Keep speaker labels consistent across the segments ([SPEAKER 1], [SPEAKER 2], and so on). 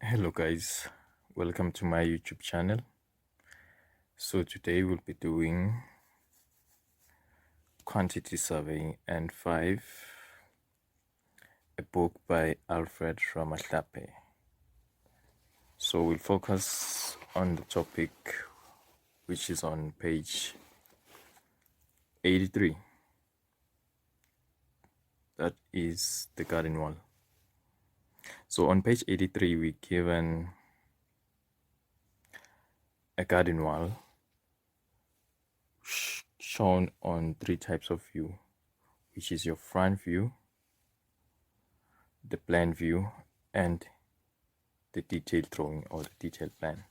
[SPEAKER 1] Hello guys, welcome to my YouTube channel. So today we'll be doing quantity surveying and 5, a book by Alfred Ramahlape. So we'll focus on the topic which is on page 83. That is the garden wall. So on page 83 we're given a garden wall shown on 3 types of view, which is your front view, the plan view, and the detailed drawing or the detailed plan.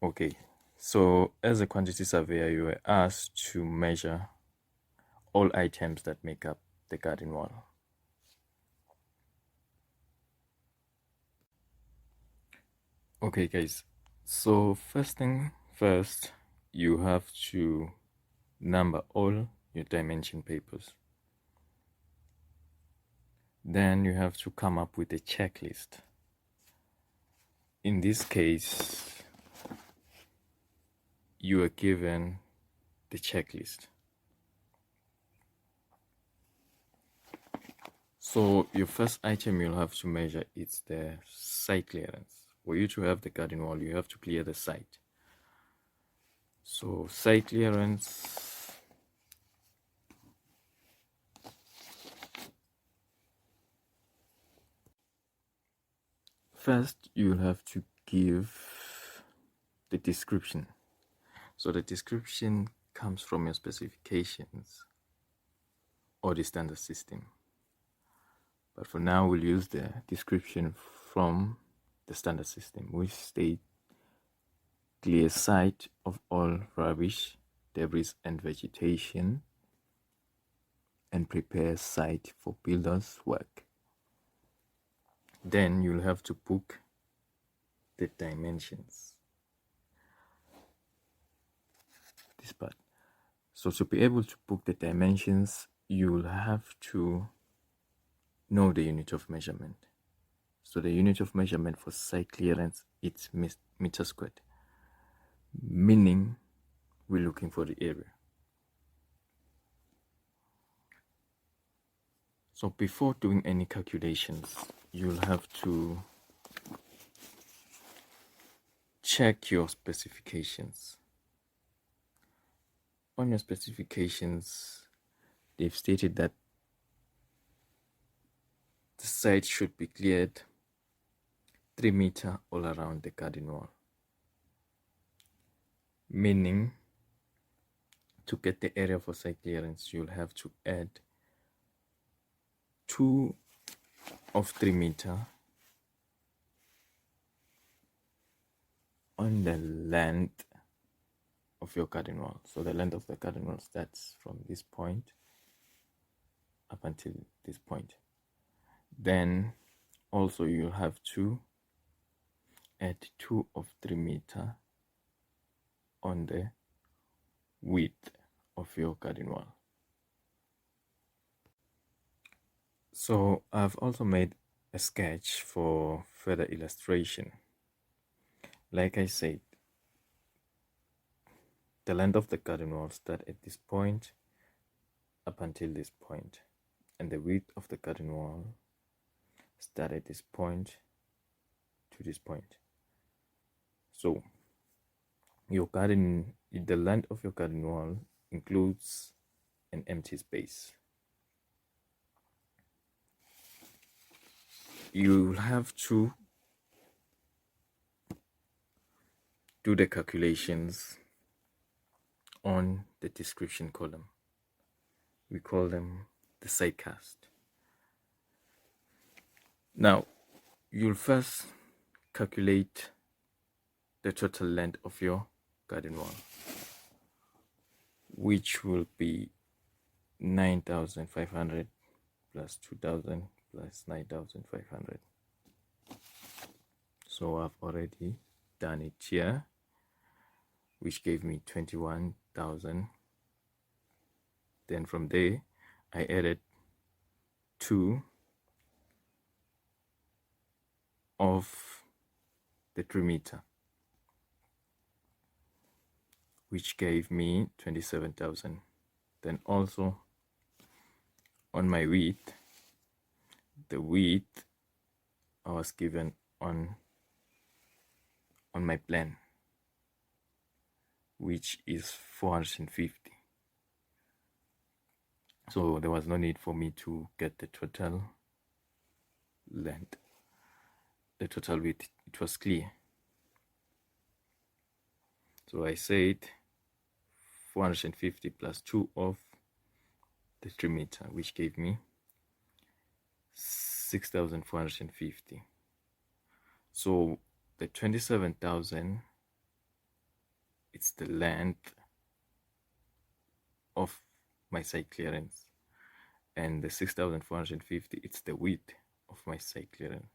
[SPEAKER 1] Okay, so as a quantity surveyor, you were asked to measure all items that make up the garden wall. Okay guys, so first thing first, you have to number all your dimension papers. Then you have to come up with a checklist. In this case, you are given the checklist. So your first item you'll have to measure is the site clearance. For you to have the garden wall, you have to clear the site. So site clearance, first you'll have to give the description. So the description comes from your specifications or the standard system. But for now, we'll use the description from the standard system, which states clear site of all rubbish, debris, and vegetation, and prepare site for builders' work. Then you'll have to book the dimensions. This part. So to be able to book the dimensions, you'll have to know the unit of measurement. So the unit of measurement for site clearance, it's meter squared, meaning we're looking for the area. So before doing any calculations, you'll have to check your specifications. On your specifications, they've stated that the site should be cleared 3 meters all around the garden wall, meaning to get the area for site clearance, you'll have to add 2 of 3 meters on the length of your garden wall. So the length of the garden wall starts from this point up until this point. Then also you'll have to add 2 of 3 meters on the width of your garden wall. So I've also made a sketch for further illustration. Like I said, the length of the garden wall starts at this point up until this point, and the width of the garden wall starts at this point to this point. So your garden, the length of your garden wall includes an empty space. You'll have to do the calculations on the description column. We call them the site cast. Now, you'll first calculate the total length of your garden wall, which will be 9,500 plus 2,000 plus 9,500. So I've already done it here, which gave me 21,000. Then from there I added 2 of the 3 meter, which gave me 27,000. Then also on my width, the width I was given on my plan, which is 450. So there was no need for me to get the total length, the total width. It was clear. So I said 450 plus 2 of the 3 meter, which gave me 6,450. So the 27,000, it's the length of my site clearance, and the 6,450, it's the width of my site clearance.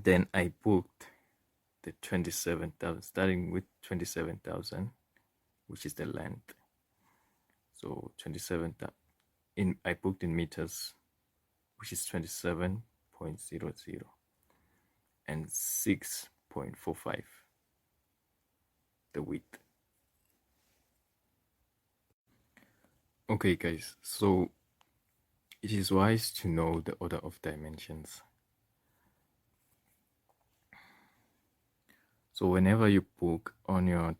[SPEAKER 1] Then I booked the 27,000, starting with 27,000, which is the length. So 27,000 I booked in meters, which is 27.00 and 6.45 the width. Okay guys, so it is wise to know the order of dimensions. So whenever you book on your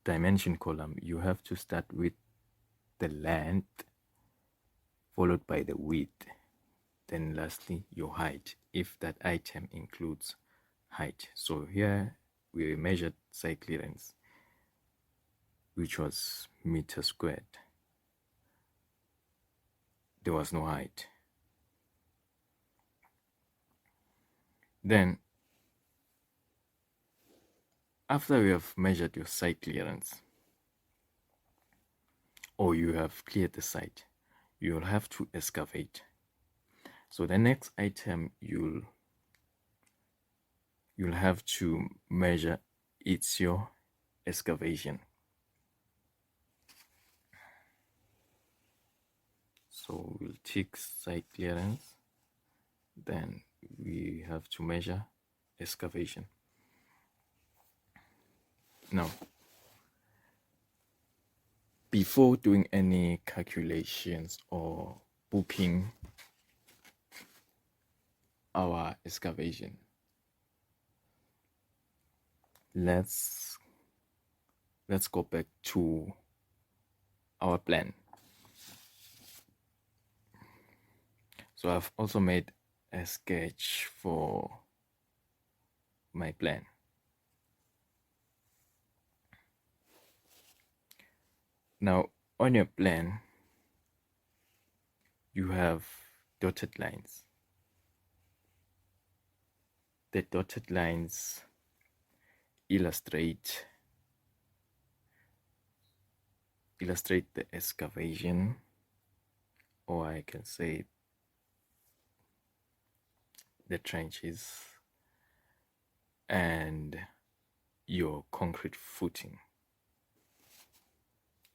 [SPEAKER 1] dimension column, you have to start with the length followed by the width, then lastly your height, if that item includes height. So here we measured site clearance, which was meter squared. There was no height. Then after you have measured your site clearance, or you have cleared the site, you'll have to excavate. So the next item you'll have to measure, it's your excavation. So we'll tick site clearance, then we have to measure excavation. Now, before doing any calculations or booking our excavation, let's go back to our plan. So I've also made a sketch for my plan. Now on your plan, you have dotted lines. The dotted lines illustrate the excavation, or I can say the trenches and your concrete footing.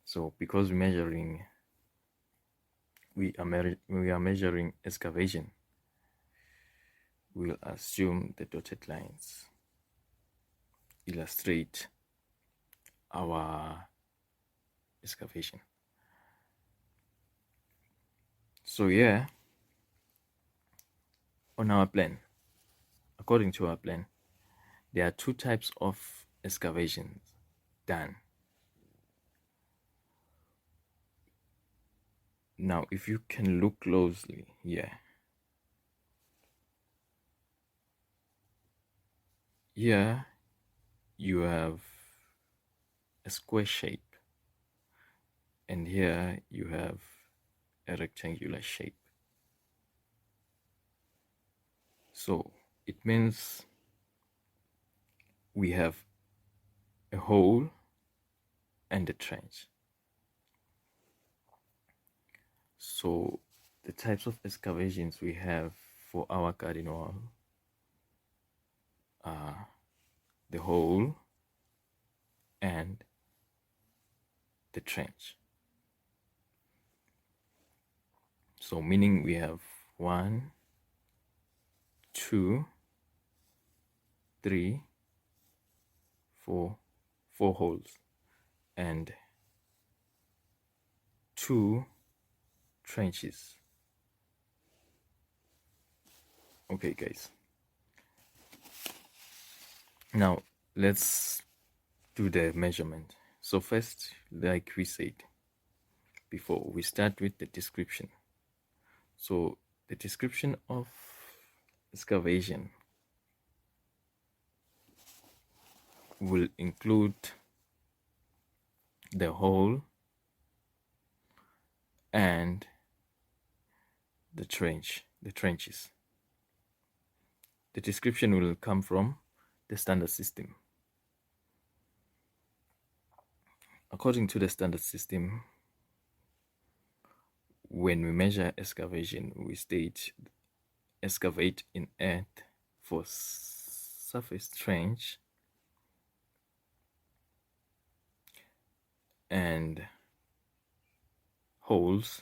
[SPEAKER 1] So because we are measuring excavation, we'll assume the dotted lines illustrate our excavation. So yeah, on our plan, according to our plan, there are 2 types of excavations done. Now if you can look closely here, here you have a square shape, and here you have a rectangular shape. So it means we have a hole and a trench. So the types of excavations we have for our garden wall are the hole and the trench. So meaning we have 1, 2, 3, 4 holes and 2 trenches. Okay guys, now let's do the measurement. So first, like we said before, we start with the description. So the description of excavation will include the hole and the trenches. The description will come from the standard system. According to the standard system, when we measure excavation, we state excavate in earth for surface trench and holes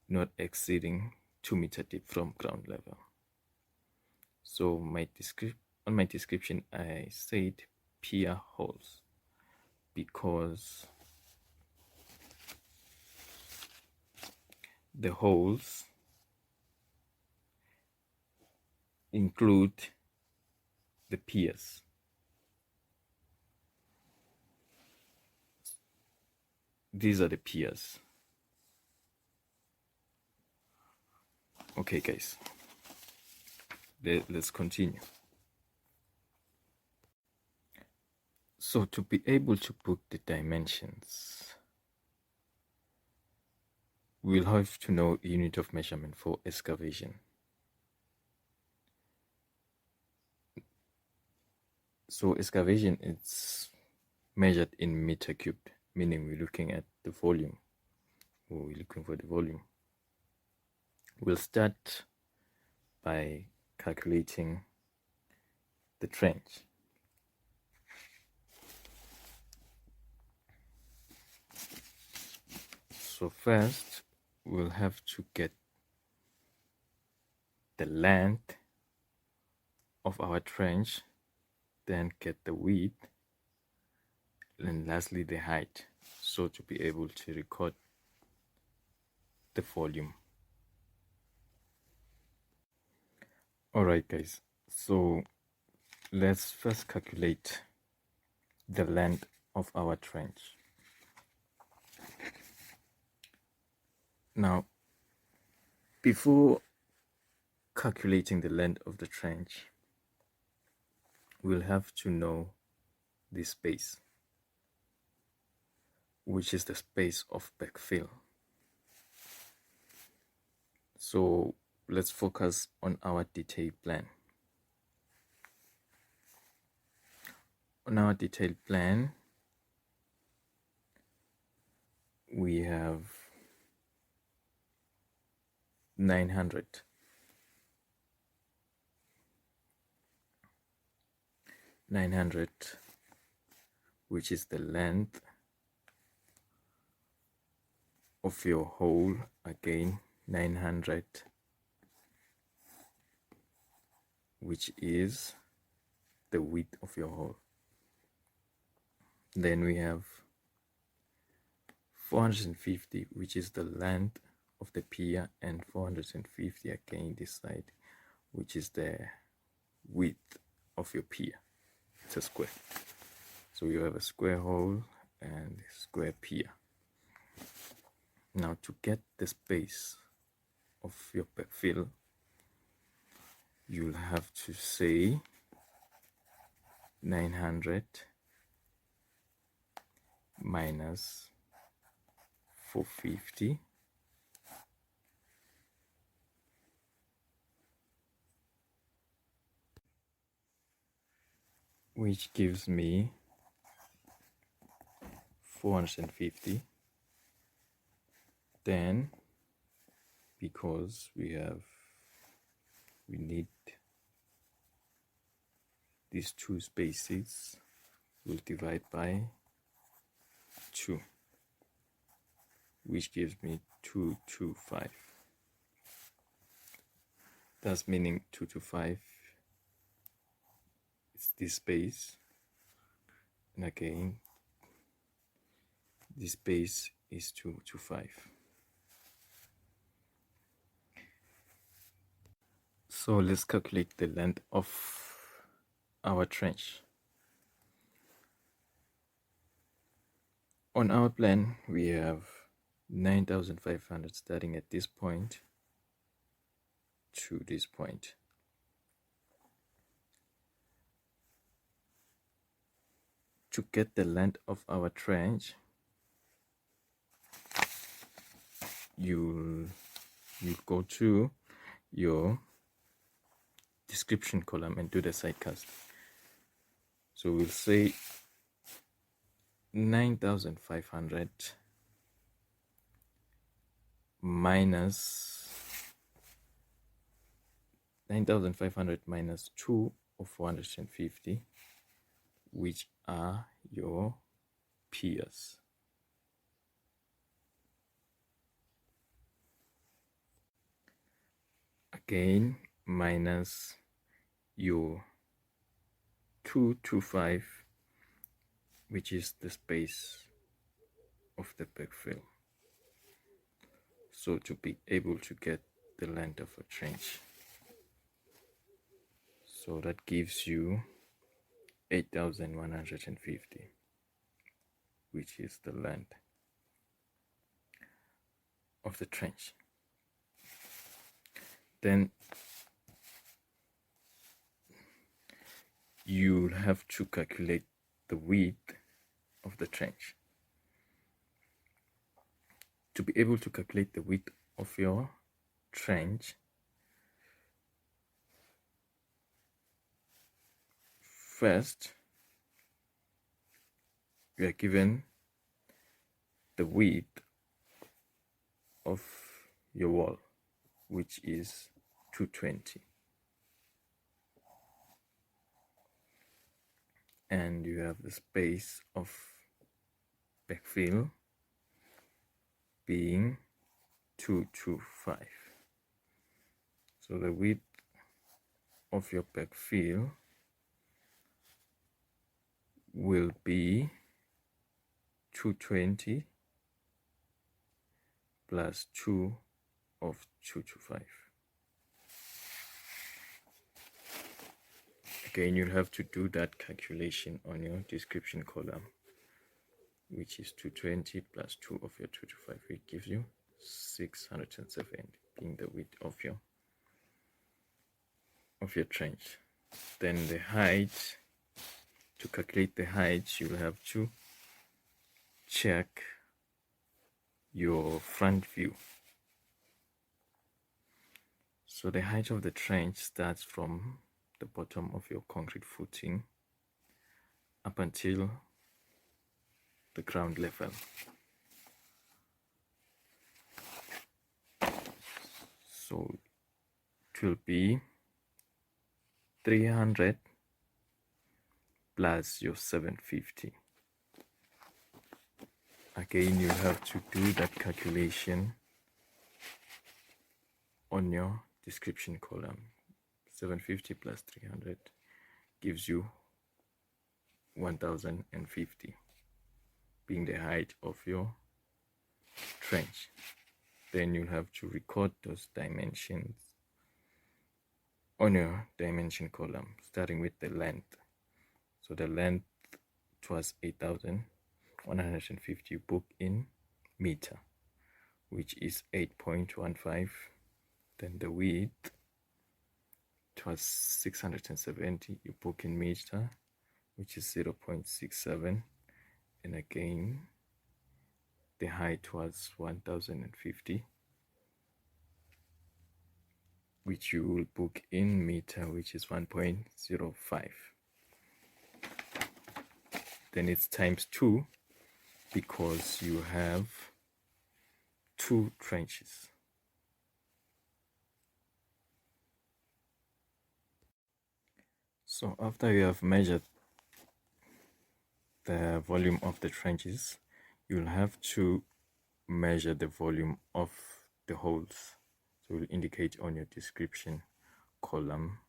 [SPEAKER 1] not exceeding 2 meter deep from ground level. So on my description I said pier holes because the holes include the piers. These are the piers. Okay guys, let's continue. So to be able to put the dimensions, we'll have to know unit of measurement for excavation. So excavation is measured in meter cubed, meaning we're looking at the volume, or we're looking for the volume. We'll start by calculating the trench. So first, we'll have to get the length of our trench, then get the width, and lastly the height, so to be able to record the volume. Alright guys, so let's first calculate the length of our trench. Now, before calculating the length of the trench, we'll have to know the space, which is the space of backfill. So let's focus on our detailed plan. On our detailed plan, we have 900. 900, which is the length of your hole. Again, 900, which is the width of your hole. Then we have 450, which is the length of the pier, and 450 again this side, which is the width of your pier. It's a square, so you have a square hole and a square pier. Now to get the space of your backfill, you'll have to say 900 minus 450 which gives me 450. Then, because we need these two spaces, we'll divide by 2, which gives me 225. That's meaning 2 to 5 is this space, and again this space is 2 to 5. So let's calculate the length of our trench. On our plan, we have 9,500 starting at this point to this point. To get the length of our trench, you'll go to your description column and do the side cast. So we'll say 9,500 minus 2 of 450, which are your piers. Again, minus your 225, which is the space of the backfill. So to be able to get the length of a trench, so that gives you 8,150, which is the length of the trench. Then you'll have to calculate the width of the trench. To be able to calculate the width of your trench, first you are given the width of your wall, which is 220, and you have the space of backfill being 225. So the width of your backfill will be 220 plus 2 of 225. Again, you'll have to do that calculation on your description column, which is 220 plus 2 of your 225, which gives you 670, being the width of your trench. Then the height, to calculate the height, you'll have to check your front view. So the height of the trench starts from the bottom of your concrete footing up until the ground level. So it will be 300 plus your 750. Again, you have to do that calculation on your description column. 750 plus 300 gives you 1050, being the height of your trench. Then you'll have to record those dimensions on your dimension column, starting with the length. So the length was 8,150, you book in meter, which is 8.15. Then the width, it was 670, you book in meter, which is 0.67. And again, the height was 1050, which you will book in meter, which is 1.05. Then it's times 2, because you have 2 trenches. So after you have measured the volume of the trenches, you'll have to measure the volume of the holes. So we'll indicate on your description column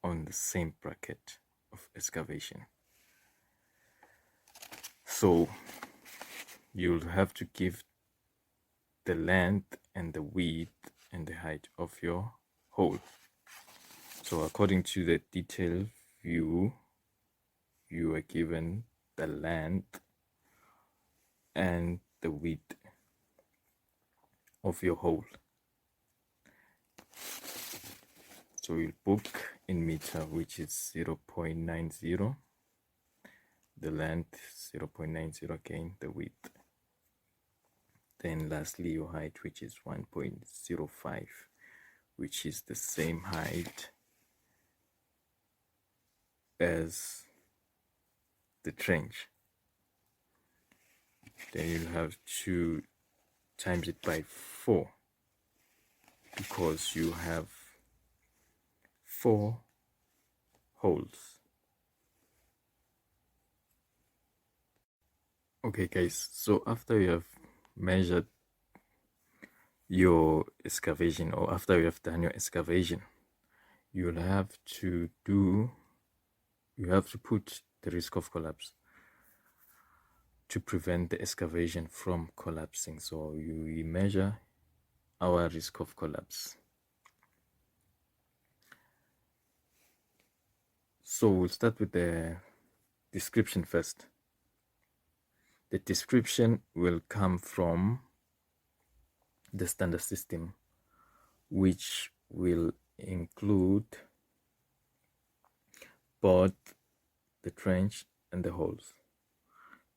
[SPEAKER 1] on the same bracket of excavation. So you'll have to give the length and the width and the height of your hole. So according to the detail view, you are given the length and the width of your hole. So you'll book in meter, which is 0.90, the length 0.90, again the width. Then lastly your height, which is 1.05, which is the same height as the trench. Then you'll have to times it by 4 because you have 4 holes. Okay guys, so after you have measured your excavation, or after you have done your excavation, you'll have to put the risk of collapse to prevent the excavation from collapsing. So we measure our risk of collapse. So we'll start with the description first. The description will come from the standard system, which will include both the trench and the holes.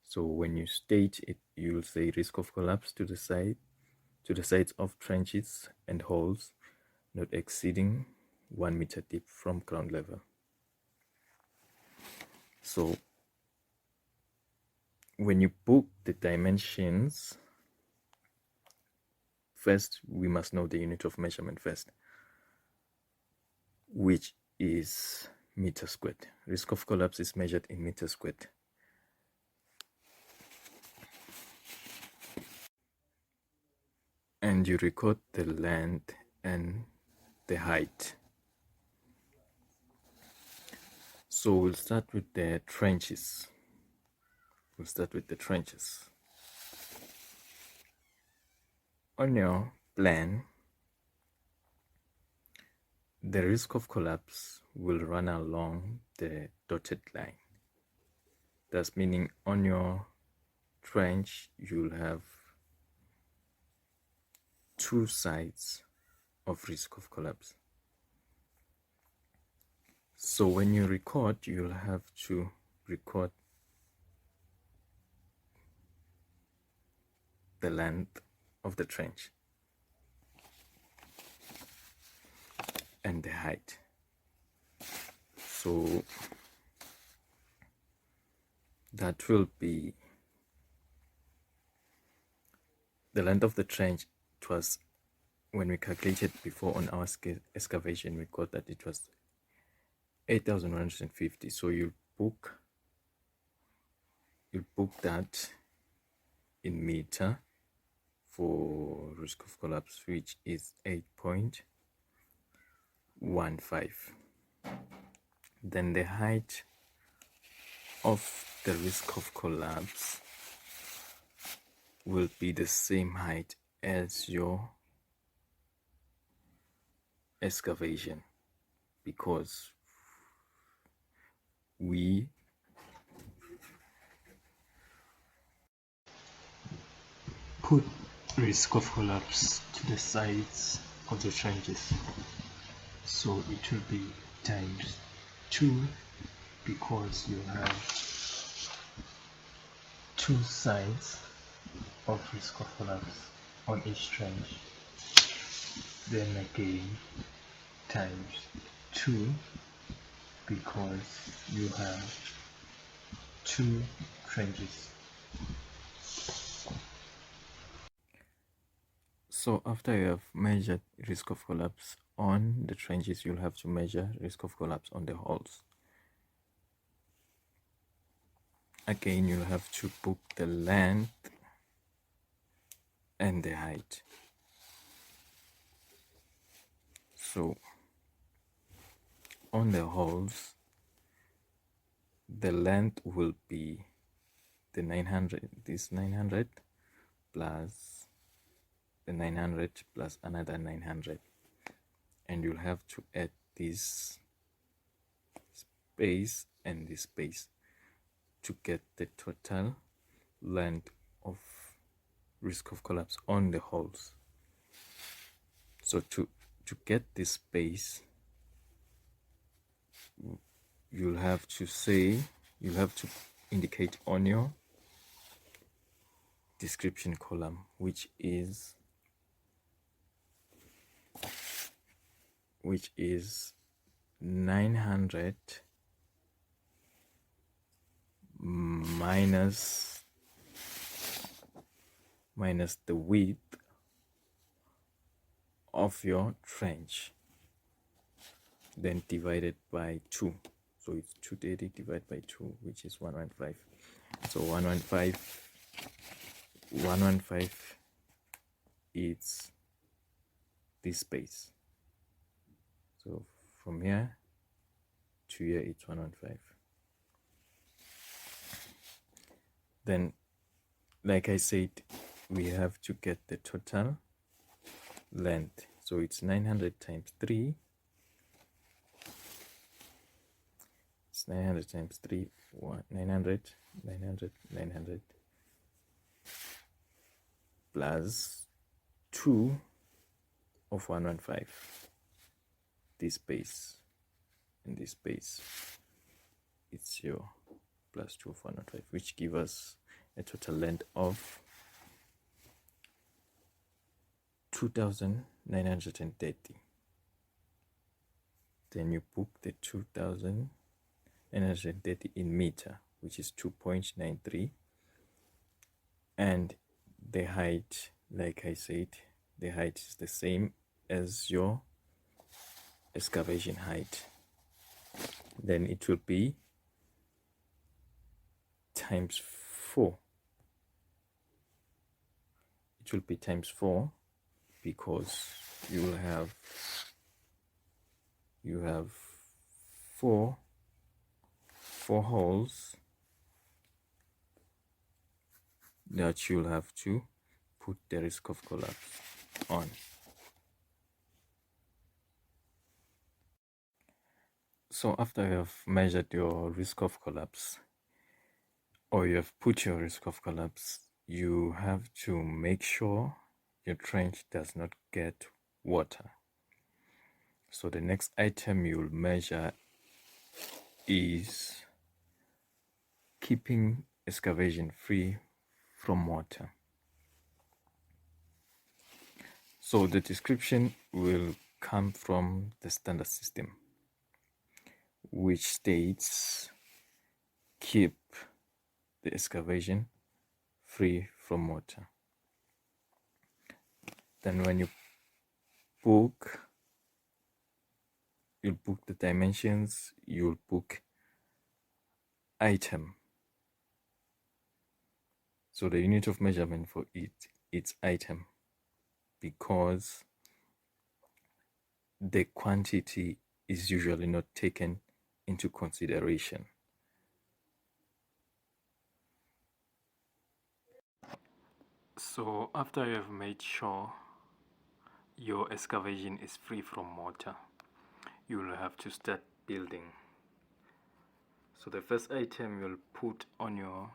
[SPEAKER 1] So when you state it, you'll say risk of collapse to the sides of trenches and holes not exceeding 1 meter deep from ground level. So when you book the dimensions, first we must know the unit of measurement first, which is meter squared. Risk of collapse is measured in meter squared. And you record the length and the height. So we'll start with the trenches. On your plan, the risk of collapse will run along the dotted line. That's meaning on your trench, you'll have 2 sides of risk of collapse. So when you record, you'll have to record the length of the trench and the height. So that will be the length of the trench. It was, when we calculated before on our excavation, we got that it was 8,150. So you book that in meter for risk of collapse, which is 8.15. Then the height of the risk of collapse will be the same height as your excavation, because we put risk of collapse to the sides of the trenches, so it will be times 2, because you have 2 sides of risk of collapse on each trench. Then again times 2, because you have 2 trenches. So after you have measured risk of collapse on the trenches, you'll have to measure risk of collapse on the holes. Again, you'll have to book the length and the height. So on the holes, the length will be the 900, this 900 plus the 900 plus another 900, and you'll have to add this space and this space to get the total length of risk of collapse on the holes. So to get this space, you'll have to indicate on your description column, which is 900 minus the width of your trench, then divided by 2. So it's 230 divided by 2, which is 115. So 115 is this space. So from here to here it's 115. Then, like I said, we have to get the total length. So it's 900 times 3. It's 900 times 3, 900 plus 2 of 115. This space and this space, it's your plus 2 of 115, which gives us a total length of 2,930. Then you book the 2,930 in meter, which is 2.93, and the height, like I said, the height is the same as your excavation height. Then it will be times 4. It will be times 4 because you have four holes that you'll have to put the risk of collapse on. So after you have measured your risk of collapse, or you have put your risk of collapse, you have to make sure your trench does not get water. So the next item you'll measure is keeping excavation free from water. So the description will come from the standard system, which states keep the excavation free from water. Then when you book, you'll book the dimensions, you'll book item. So the unit of measurement for it's item, because the quantity is usually not taken into consideration. So after you have made sure your excavation is free from water, you will have to start building. So the first item you'll put on your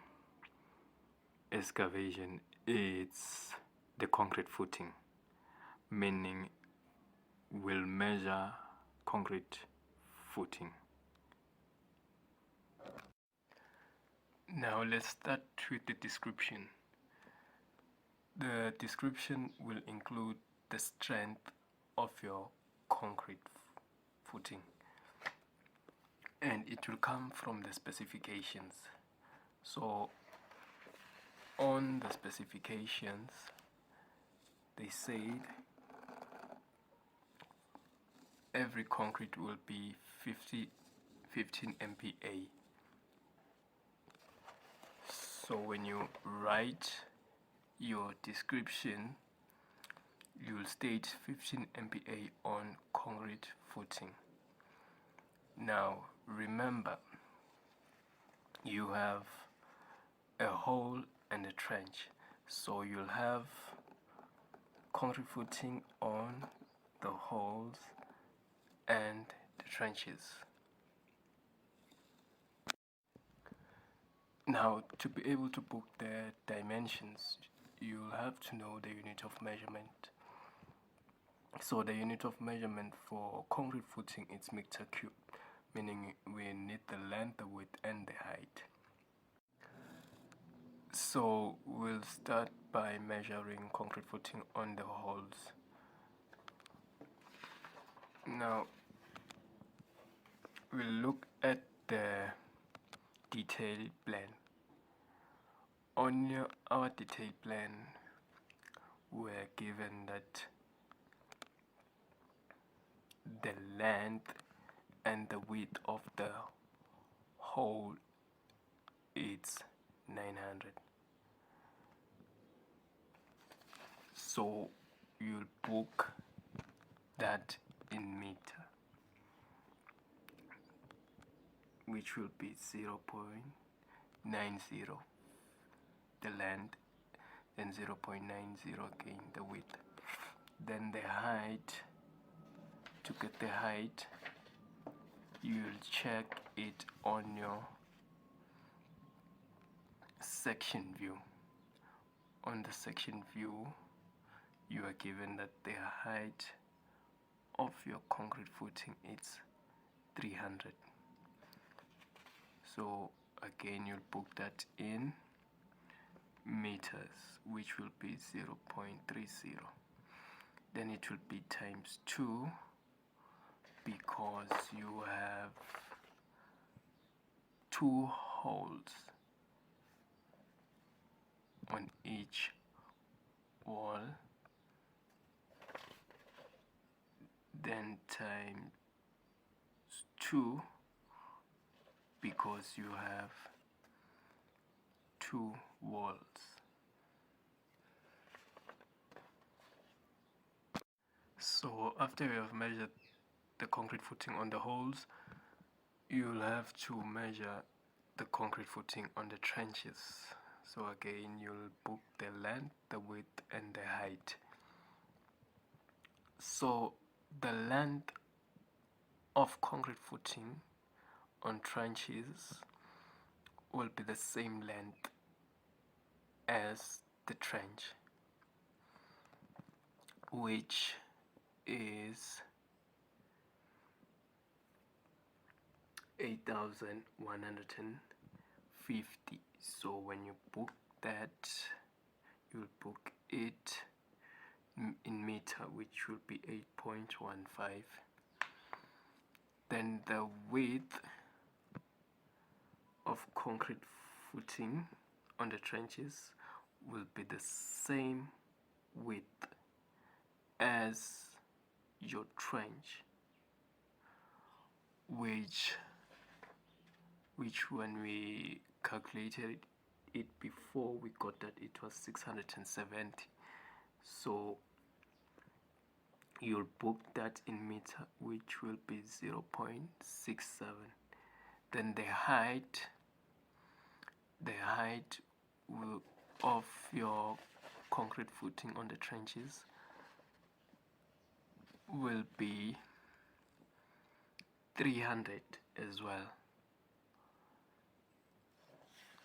[SPEAKER 1] excavation is the concrete footing, meaning we'll measure concrete footing. Now let's start with the description. The description will include the strength of your concrete footing, and it will come from the specifications. So on the specifications, they said every concrete will be 15 MPa. So when you write your description, you'll state 15 MPa on concrete footing.
[SPEAKER 2] Now remember, you have a hole and a trench, so you'll have concrete footing on the holes and the trenches. Now, to be able to book the dimensions, you'll have to know the unit of measurement. So the unit of measurement for concrete footing is meter cube, meaning we need the length, the width, and the height. So we'll start by measuring concrete footing on the holes. Now we'll look at the detailed plan. On our detailed plan, we're given that the length and the width of the hole is 900. So you'll book that in meter, which will be 0.90 the length, then 0.90 again the width. Then the height, to get the height, you'll check it on your section view. On the section view, you are given that the height of your concrete footing is 300. So again, you'll book that in meters, which will be 0.30. Then it will be times 2, because you have 2 holes on each wall, then times 2 because you have 2 walls. So after you have measured the concrete footing on the holes, you'll have to measure the concrete footing on the trenches. So again, you'll book the length, the width, and the height. So the length of concrete footing on trenches will be the same length as the trench, which is 8,150. So when you book that, you'll book it in meter, which will be 8.15. Then the width of concrete footing on the trenches will be the same width as your trench, which when we calculated it before, we got that it was 670. So you'll book that in meter, which will be 0.67. Then the height of your concrete footing on the trenches will be 300 as well.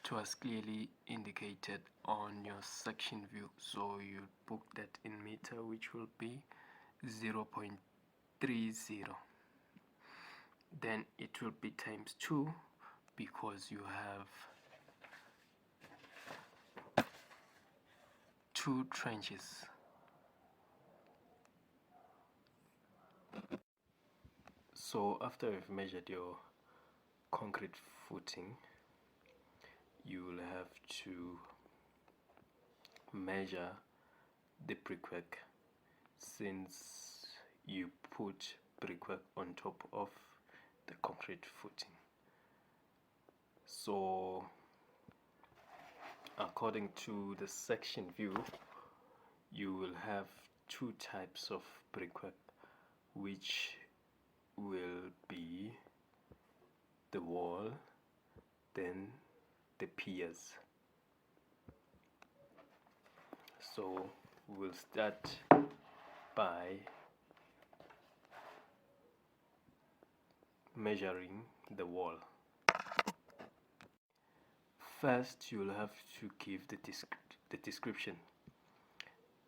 [SPEAKER 2] It was clearly indicated on your section view, so you book that in meter, which will be 0.30. Then it will be times 2 because you have 2 trenches. So after you've measured your concrete footing, you will have to measure the Prequack, since you put Prequack on top of the concrete footing. So according to the section view, you will have 2 types of Prequack, which will be the wall, then the piers. So we'll start by measuring the wall. First, you'll have to give the description.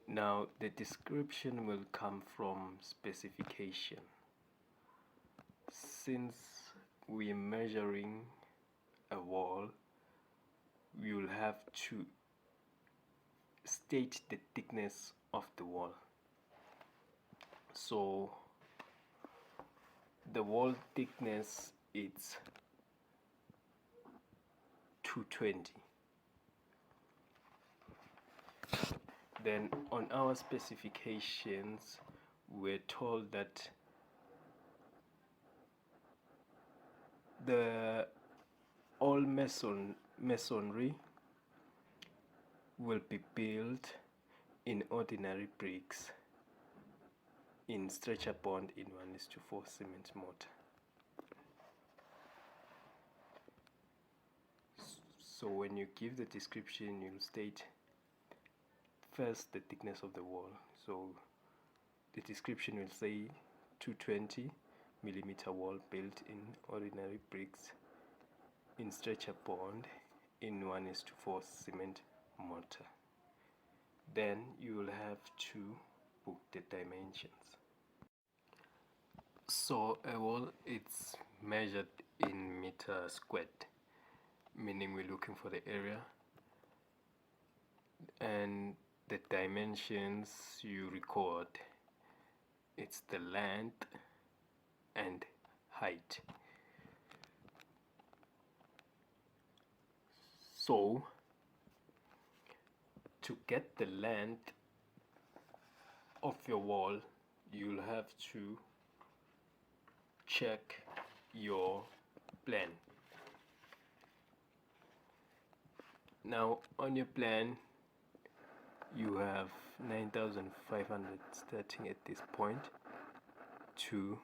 [SPEAKER 2] Now, the description will come from specification. Since we're measuring a wall, we will have to state the thickness of the wall. So the wall thickness is 220. Then on our specifications, we're told that all masonry will be built in ordinary bricks in stretcher bond in 1:4 cement mortar. So when you give the description, you'll state first the thickness of the wall. So the description will say 220 millimeter wall built in ordinary bricks in stretcher bond in 1:4 cement mortar. Then you will have to book the dimensions. So a wall is measured in meter squared, meaning we're looking for the area, and the dimensions you record, it's the length and height. So to get the length of your wall, you'll have to check your plan. Now on your plan, you have 9,500 starting at this point to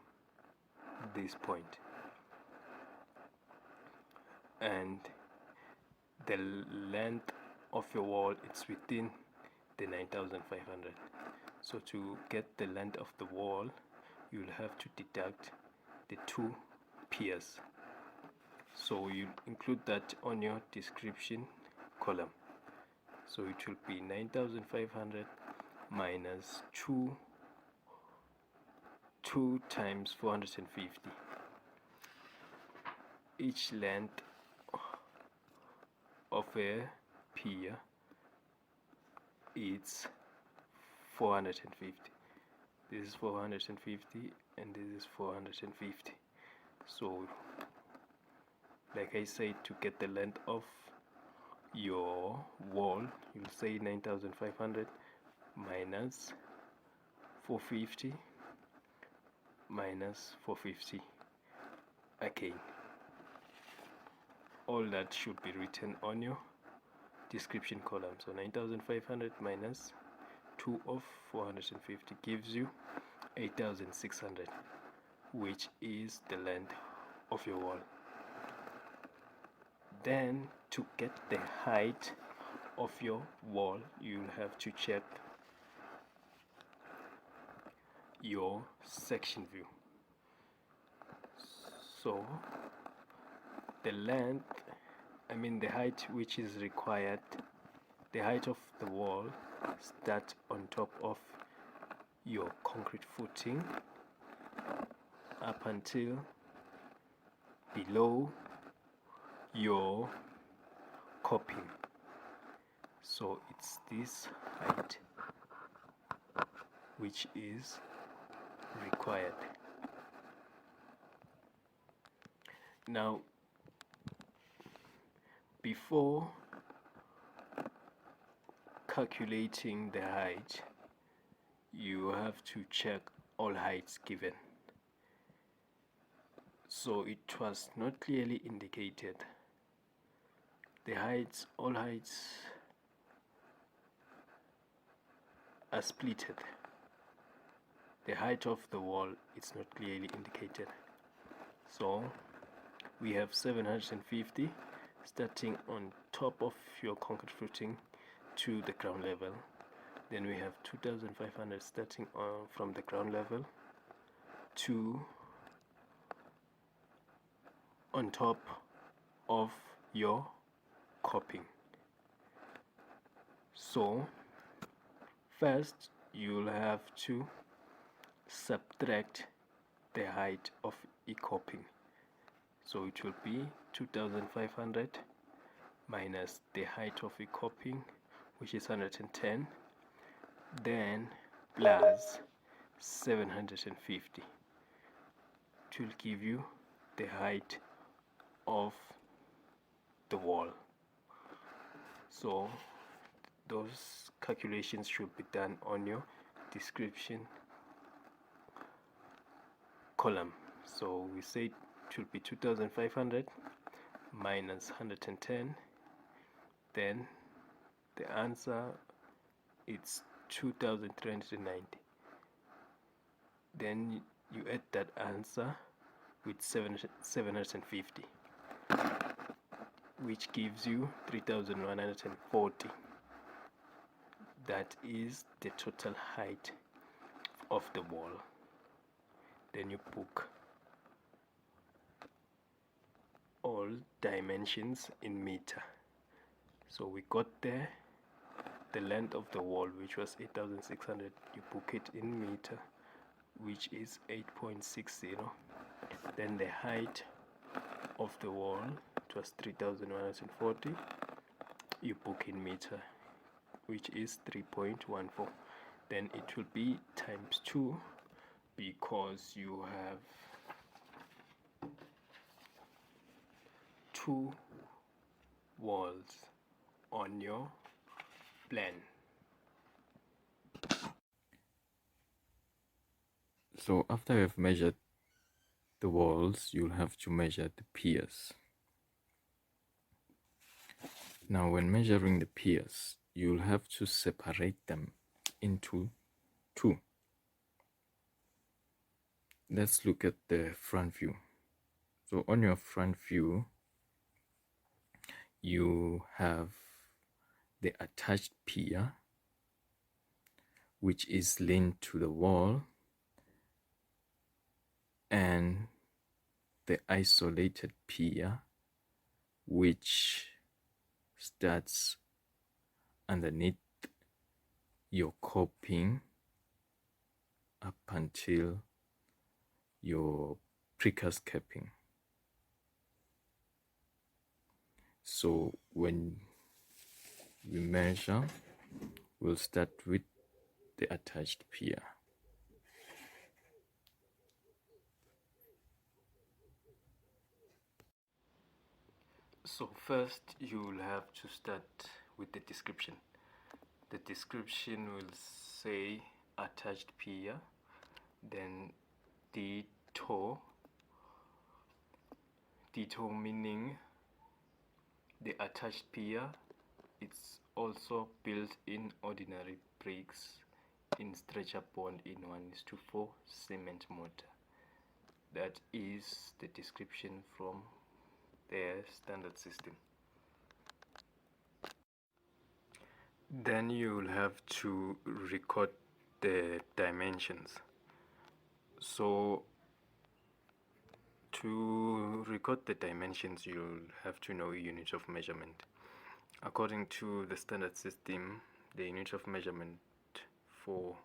[SPEAKER 2] this point, and the length of your wall, it's within the 9,500. So to get the length of the wall, you'll have to deduct the 2 piers. So you include that on your description column. So it will be 9,500 minus 2 times 450. Each length of a pier is 450. This is 450 and this is 450. So like I said, to get the length of your wall, you'll say 9,500 minus 450 minus 450 again. All that should be written on your description column. So 9,500 minus 2 of 450 gives you 8,600, which is the length of your wall. Then to get the height of your wall, you'll have to check your section view. So the the height which is required, the height of the wall starts on top of your concrete footing up until below your coping. So it's this height which is required. Now, before calculating the height, you have to check all heights given. So it was not clearly indicated. The heights, all heights are splitted. The height of the wall is not clearly indicated. So we have 750 starting on top of your concrete footing to the ground level. Then we have 2500 starting from the ground level to on top of your coping. So first you'll have to subtract the height of a coping. So it will be 2500 minus the height of a coping, which is 110, then plus 750. It will give you the height of the wall. So those calculations should be done on your description column. So we say it should be 2500 minus 110, then the answer is 2390. Then you add that answer with 750, which gives you 3140. That is the total height of the wall. Then you book all dimensions in meter. So we got there the length of the wall, which was 8600. You book it in meter, which is 8.60. Then the height of the wall, it was 3140. You book in meter, which is 3.14. Then it will be times 2, because you have 2 walls on your plan.
[SPEAKER 1] So after you've measured the walls, you'll have to measure the piers. Now when measuring the piers, you'll have to separate them into 2. Let's look at the front view. So on your front view, you have the attached pier, which is linked to the wall, and the isolated pier, which starts underneath your coping up until your precast capping. So when we measure, we'll start with the attached pier.
[SPEAKER 2] So first you'll have to start with the description. The description will say attached pier, then detour meaning the attached pier. It's also built in ordinary bricks in stretcher bond in 1:4 cement mortar. That is the description from their standard system. Then you'll have to record the dimensions. So to record the dimensions, you'll have to know unit of measurement. According to the standard system, the unit of measurement for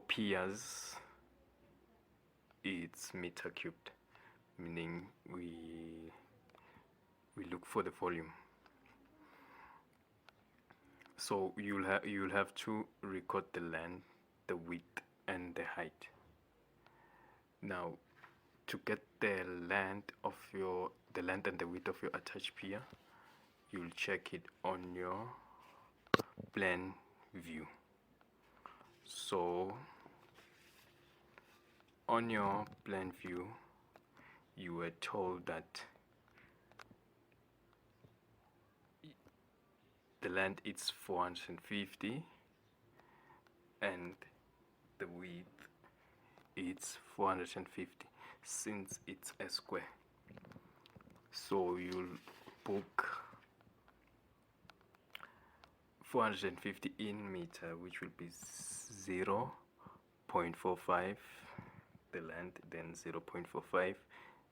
[SPEAKER 2] piers, it's meter cubed, meaning we look for the volume. So you'll have to record the length, the width, and the height. Now, to get the length and the width of your attached pier, you'll check it on your plan view. So on your plan view, you were told that the length is 450 and the width is 450, since it's a square. So you'll book 450 in meter, which will be 0.45 the length, then 0.45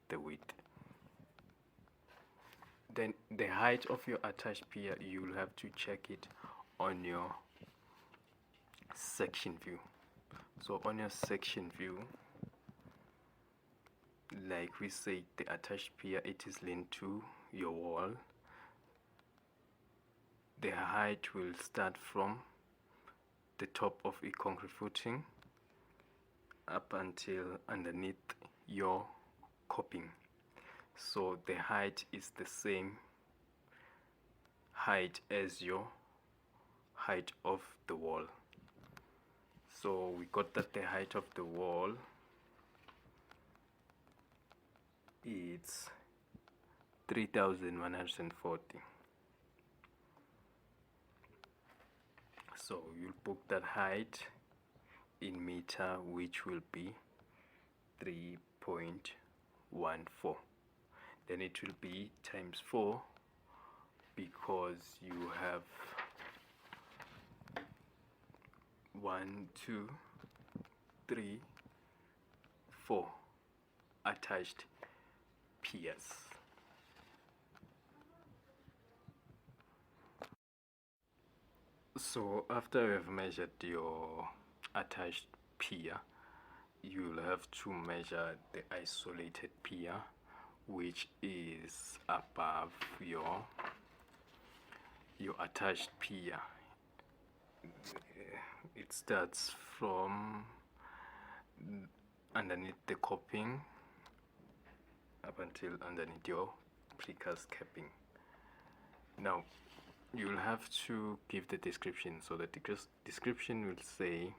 [SPEAKER 2] the width. Then the height of your attached pier, you'll have to check it on your section view. So on your section view, like we said, the attached pier, it is linked to your wall. The height will start from the top of a concrete footing up until underneath your coping. So the height is the same height as your height of the wall. So we got that the height of the wall is 3,140. So you'll book that height in meter, which will be 3.14. Then it will be times 4, because you have 1, 2, 3, 4 attached piers. So after you have measured your attached pier, you'll have to measure the isolated pier, which is above your attached pier. It starts from underneath the coping up until underneath your precast capping. Now you'll have to give the description. So the description will say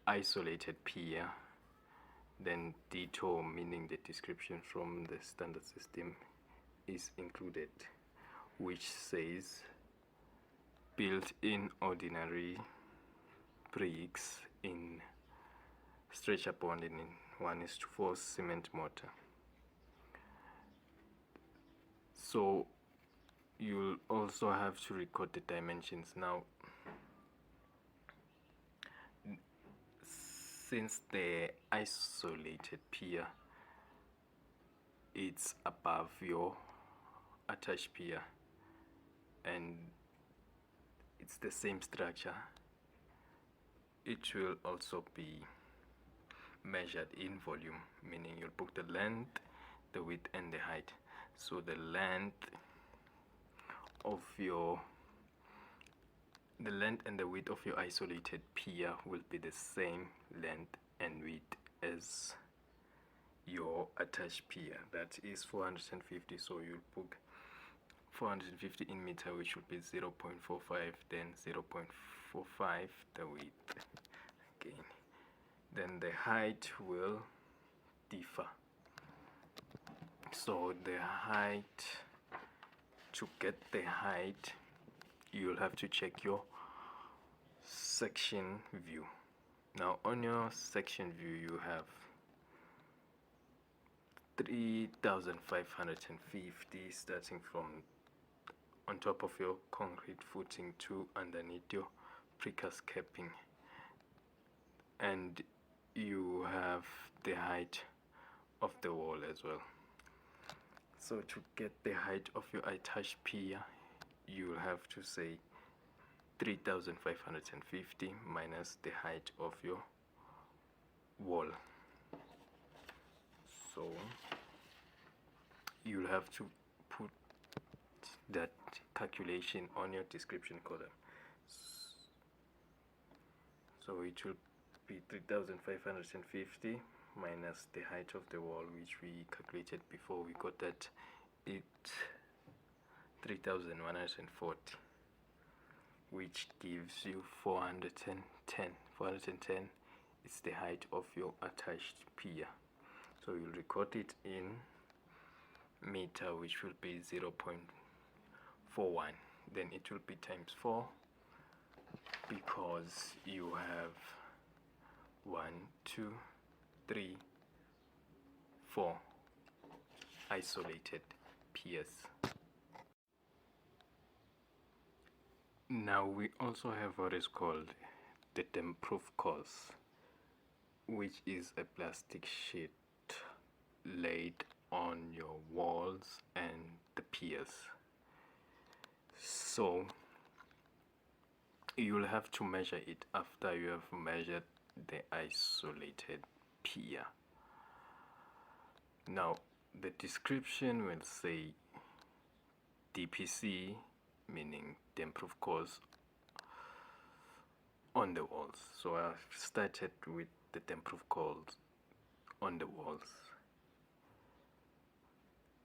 [SPEAKER 2] isolated pier, then detour, meaning the description from the standard system is included, which says built in ordinary bricks in stretcher bonding in 1:4 cement mortar. So you'll also have to record the dimensions. Now, since the isolated pier, it's above your attached pier and it's the same structure, it will also be measured in volume, meaning you'll book the length, the width and the height. So the length and the width of your isolated pier will be the same length and width as your attached pier, that is 450. So you'll book 450 in meter, which would be 0.45, then 0.45 the width again. Then the height will differ. So the height, to get the height, you'll have to check your section view. Now on your section view, you have 3,550 starting from on top of your concrete footing to underneath your precast capping, and you have the height of the wall as well. So to get the height of your attached pier, you will have to say 3,550 minus the height of your wall. So you'll have to put that calculation on your description column. So it will be 3,550 minus the height of the wall, which we calculated before. We got that it 3,140, which gives you 410. 410 is the height of your attached pier. So you'll record it in meter, which will be 0.41. Then it will be times 4, because you have 1, 2, 3, 4 isolated
[SPEAKER 1] piers. Now we also have what is called the Tempproof course, which is a plastic sheet laid on your walls and the piers. So you'll have to measure it after you have measured the isolated pier. Now the description will say DPC, meaning Tempproof course, on the walls. So I've started with the Tempproof course on the walls.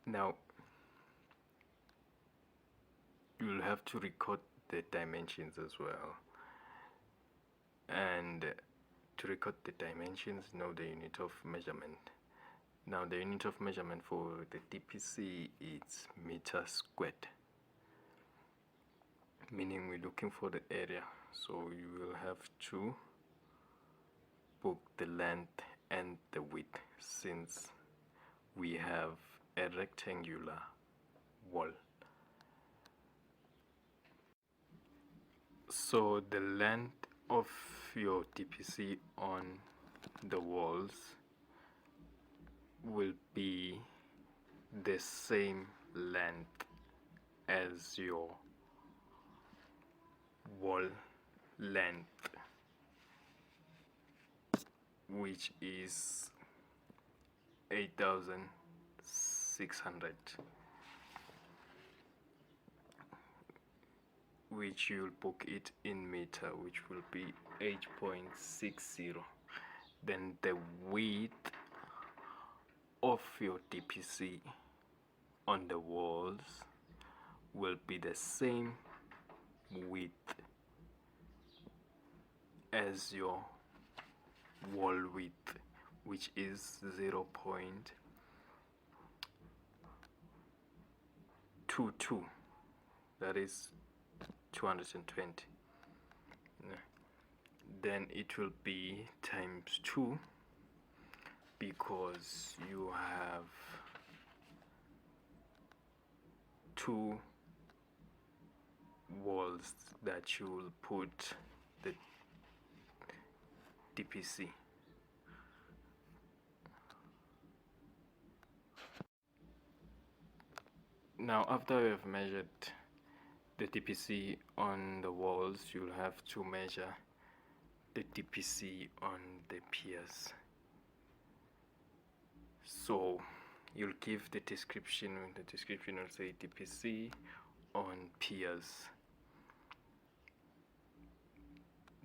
[SPEAKER 1] Now you'll have to record the dimensions as well, and to record the dimensions, know the unit of measurement. Now the unit of measurement for the DPC is meter squared, meaning we're looking for the area, so you will have to book the length and the width, since we have a rectangular wall. So the length of your DPC on the walls will be the same length as your wall length, which is 8,600, which you'll book it in meter, which will be 8.60. Then the width of your DPC on the walls will be the same width as your wall width, which is 0.22, that is 220. Then it will be times 2, because you have 2 walls that you will put the DPC. Now after you have measured the DPC on the walls, you'll have to measure the DPC on the piers. So you'll give the description. The description will say DPC on piers.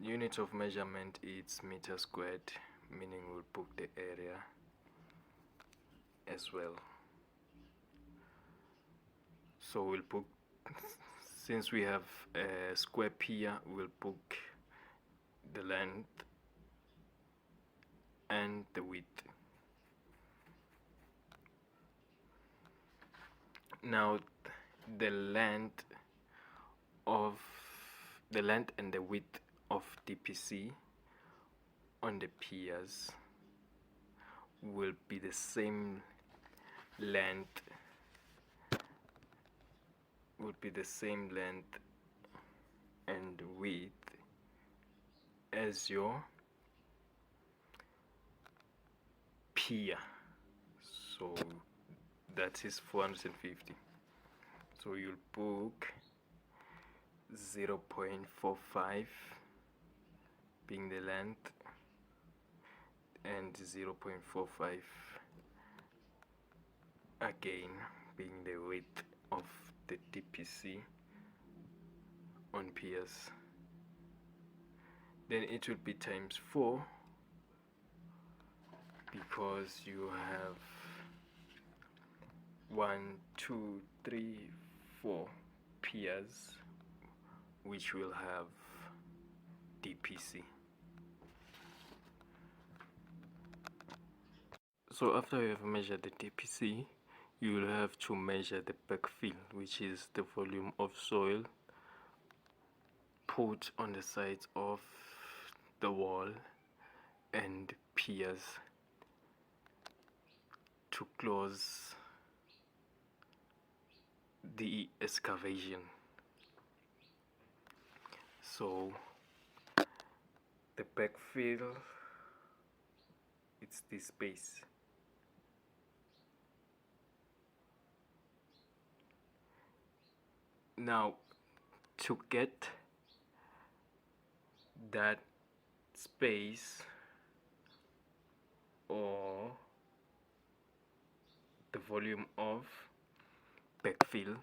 [SPEAKER 1] Unit of measurement is meter squared, meaning we'll book the area as well. So we'll book, since we have a square pier, we'll book the length and the width. Now the length and the width of DPC on the piers will be the same length, and width as your pier. So that is 450. So you'll book 0.45 being the length and 0.45 again being the width of the DPC on piers. Then it will be times 4, because you have 1, 2, 3, 4 piers which will have DPC. So after you have measured the DPC, you will have to measure the backfill, which is the volume of soil put on the sides of the wall and piers to close the excavation. So the backfill, it's this space. Now to get that space or the volume of backfill,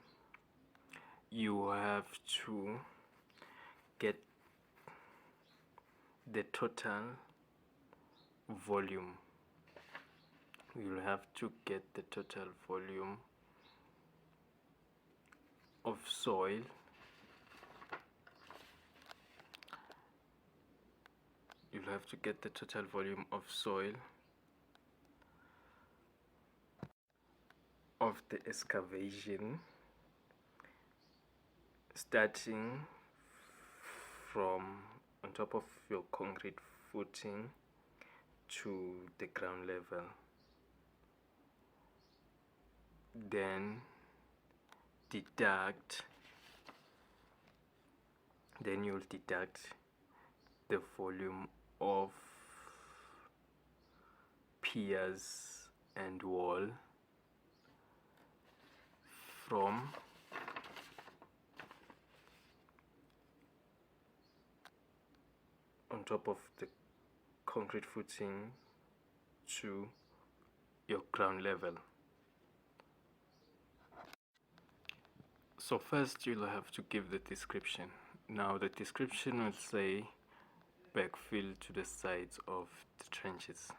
[SPEAKER 1] you have to get the total volume. You'll have to get the total volume of soil of the excavation, starting from on top of your concrete footing to the ground level. Then you'll deduct the volume of piers and wall from on top of the concrete footing to your ground level. So first you'll have to give the description. Now the description will say backfill to the sides of the trenches.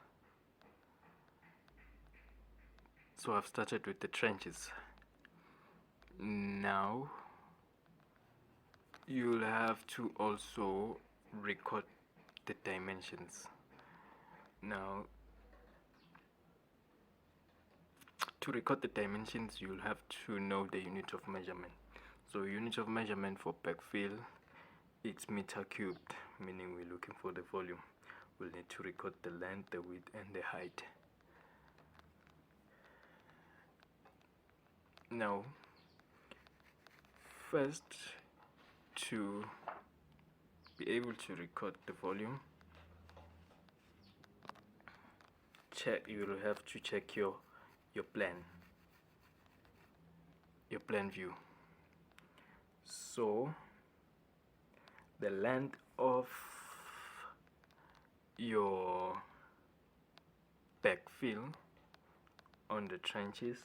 [SPEAKER 1] So I've started with the trenches. Now you'll have to also record the dimensions. Now to record the dimensions, you'll have to know the unit of measurement. So unit of measurement for backfill, it's meter cubed, meaning we're looking for the volume. We'll need to record the length, the width and the height. Now first, to be able to record the volume, you'll have to check your plan view. So the length of your backfill on the trenches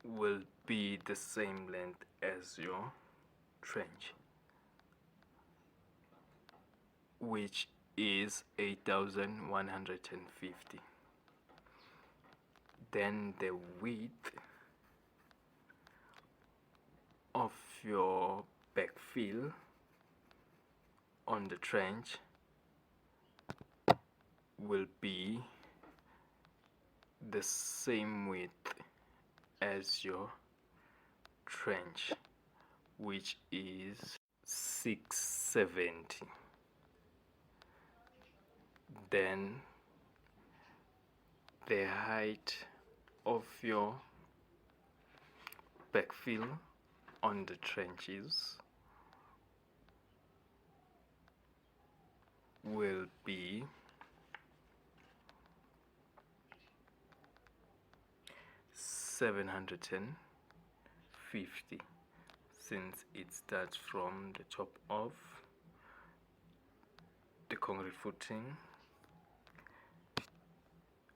[SPEAKER 1] will be the same length as your trench, which is 8,150. Then the width of your backfill on the trench will be the same width as your trench, which is 670. Then the height of your backfill on the trenches will be 750, since it starts from the top of the concrete footing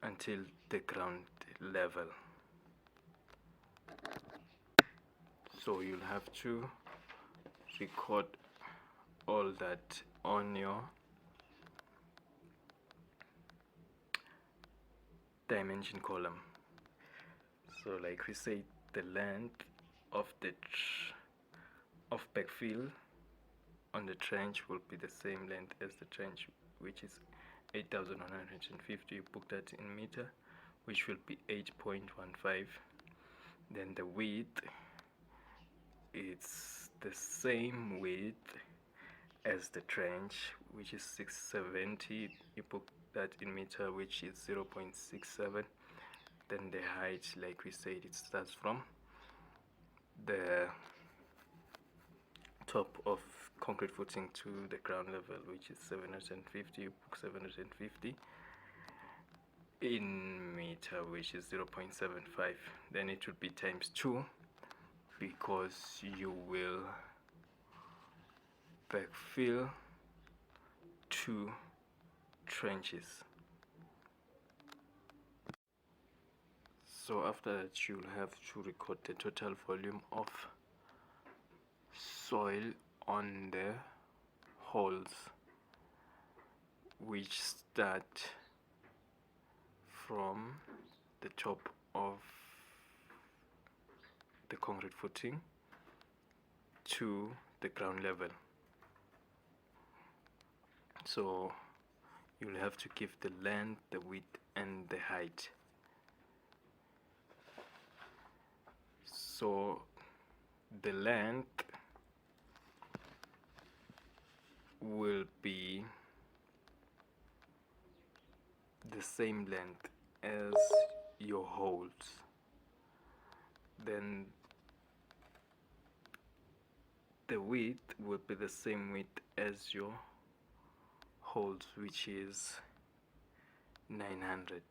[SPEAKER 1] until the ground level. So you'll have to record all that on your dimension column. So like we said, the length of the backfill on the trench will be the same length as the trench, which is 8,150. You put that in meter, which will be 8.15. Then the width, it's the same width as the trench, which is 670. You put that in meter, which is 0.67.
[SPEAKER 2] Then the height, like we said, it starts from the top of concrete footing to the ground level, which is 750. You book 750 in meter, which is 0.75. Then it would be times 2, because you will backfill 2 trenches. So after that, you'll have to record the total volume of soil on the holes, which start from the top of the concrete footing to the ground level. So you'll have to give the length, the width, and the height. So the length will be the same length as your holes. Then the width will be the same width as your holes, which is 900.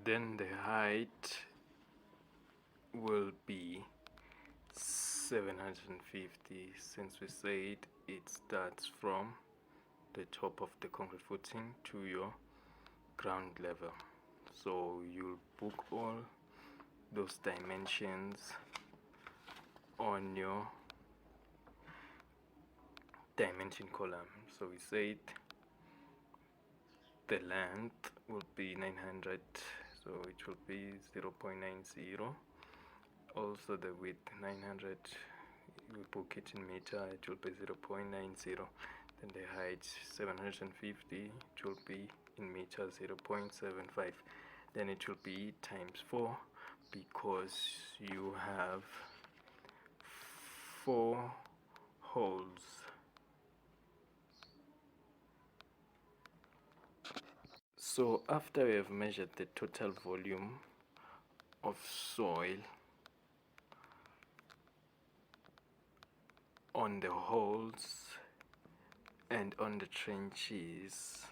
[SPEAKER 2] Then the height will be 750, since we said it starts from the top of the concrete footing to your ground level. So you'll book all those dimensions on your dimension column. So we said the length will be 900, so it will be 0.90. Also the width 900, we book it in meter, it will be 0.90. Then the height 750, it will be in meter 0.75. Then it will be times 4, because you have 4 holes. So after we have measured the total volume of soil on the holes and on the trenches,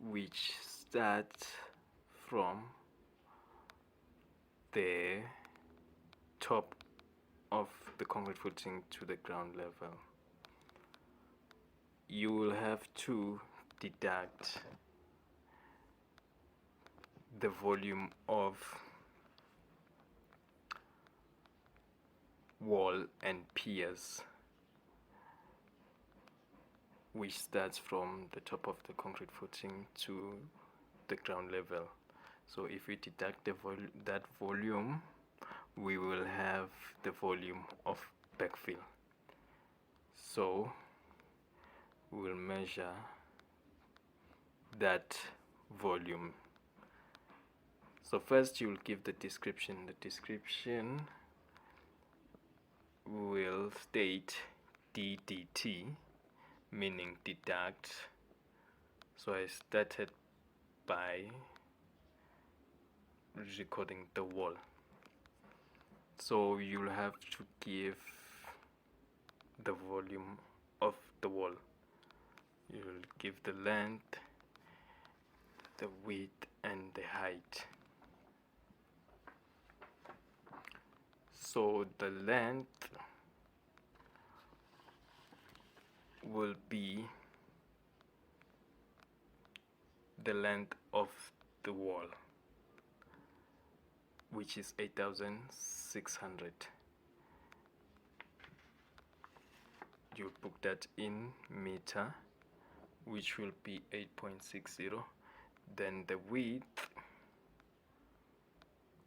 [SPEAKER 2] which start from the top of the concrete footing to the ground level, you will have to deduct the volume of wall and piers, which starts from the top of the concrete footing to the ground level. So if we deduct that volume, we will have the volume of backfill. So we'll measure that volume. So first you'll give the description. The description will state DDT, meaning deduct. So I started by recording the wall. So you'll have to give the volume of the wall. You'll give the length, the width, and the height. So the length will be the length of the wall, which is 8,600. You book that in meter, which will be 8.60. Then the width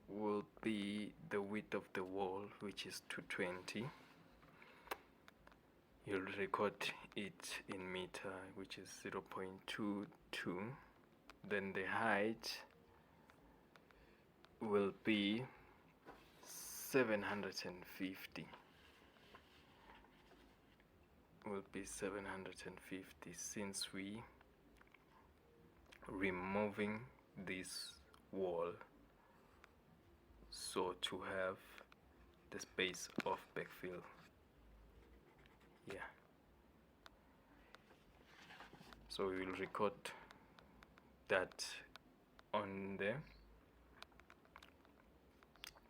[SPEAKER 2] will be the width of the wall, which is 220. You'll record it in meter, which is 0.22. Then the height will be 750. We'll
[SPEAKER 1] will be 750 since we removing this wall, so to have the space of backfill. Yeah, so we will record that on the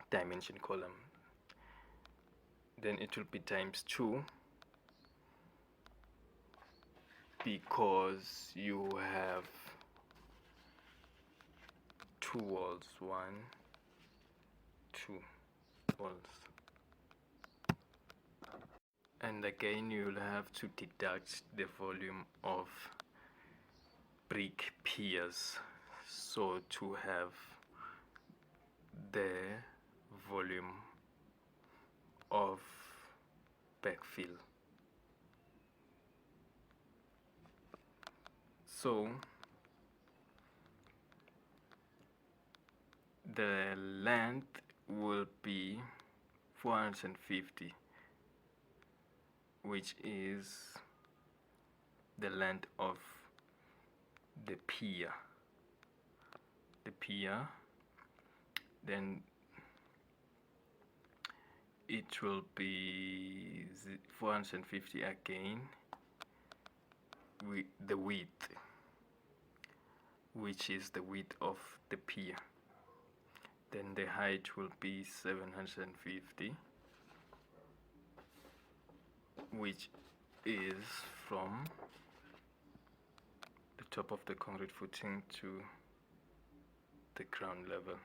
[SPEAKER 1] dimension column. Then it will be times 2 because you have 2 walls, 1, 2 walls. And again you will have to deduct the volume of brick piers, so to have the volume of backfill. So the length will be 450, which is the length of the pier. Then it will be 450 again with the width, which is the width of the pier. Then the height will be 750, which is from the top of the concrete footing to the ground level.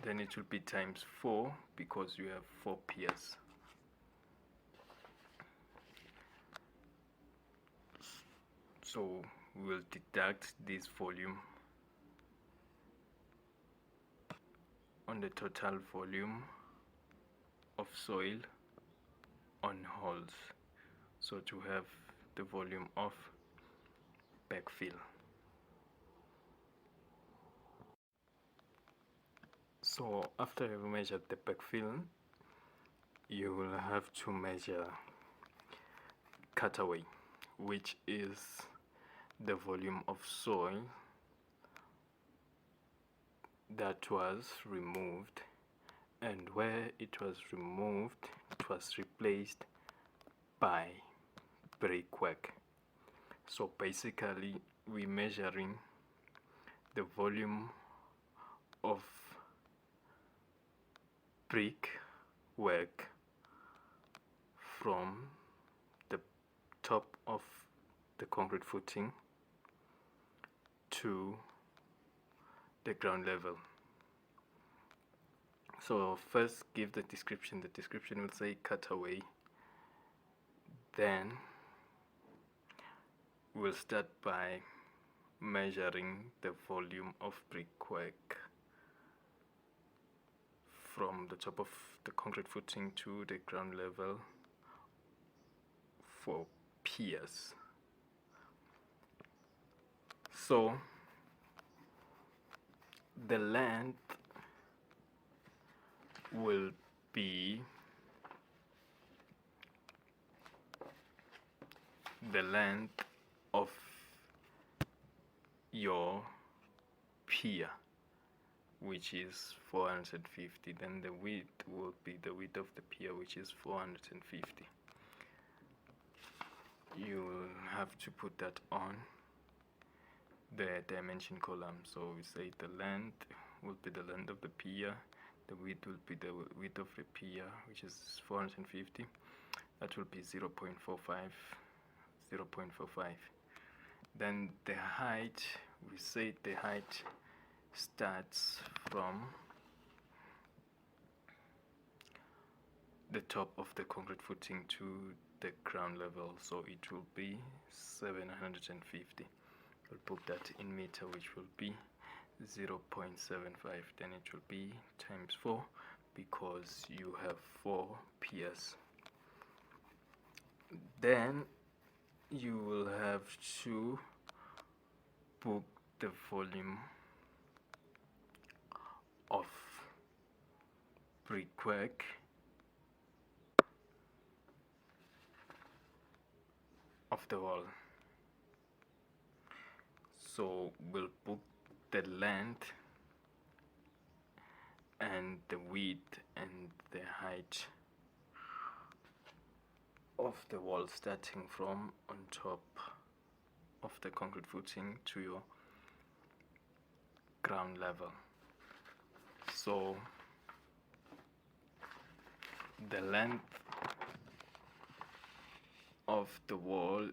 [SPEAKER 1] Then it will be times 4 because you have 4 piers. So we'll deduct this volume on the total volume of soil on holes, so to have the volume of backfill. So after you've measured the backfill, you will have to measure cutaway, which is the volume of soil that was removed, and where it was removed it was replaced by Prequack. So basically we're measuring the volume of brickwork from the top of the concrete footing to the ground level. So first give the description. The description will say cutaway. Then we'll start by measuring the volume of brickwork from the top of the concrete footing to the ground level for piers. So the length will be the length of your pier, which is 450. Then the width will be the width of the pier, which is 450. You will have to put that on the dimension column. So we say the length will be the length of the pier, the width will be the width of the pier, which is 450. That will be 0.45. Then the height, we say the height starts from the top of the concrete footing to the ground level, so it will be 750. We'll put that in meter, which will be 0.75. Then it will be times 4 because you have 4 piers. Then you will have to book the volume of brickwork of the wall. So we'll book the length and the width and the height of the wall, starting from on top of the concrete footing to your ground level. So the length of the wall,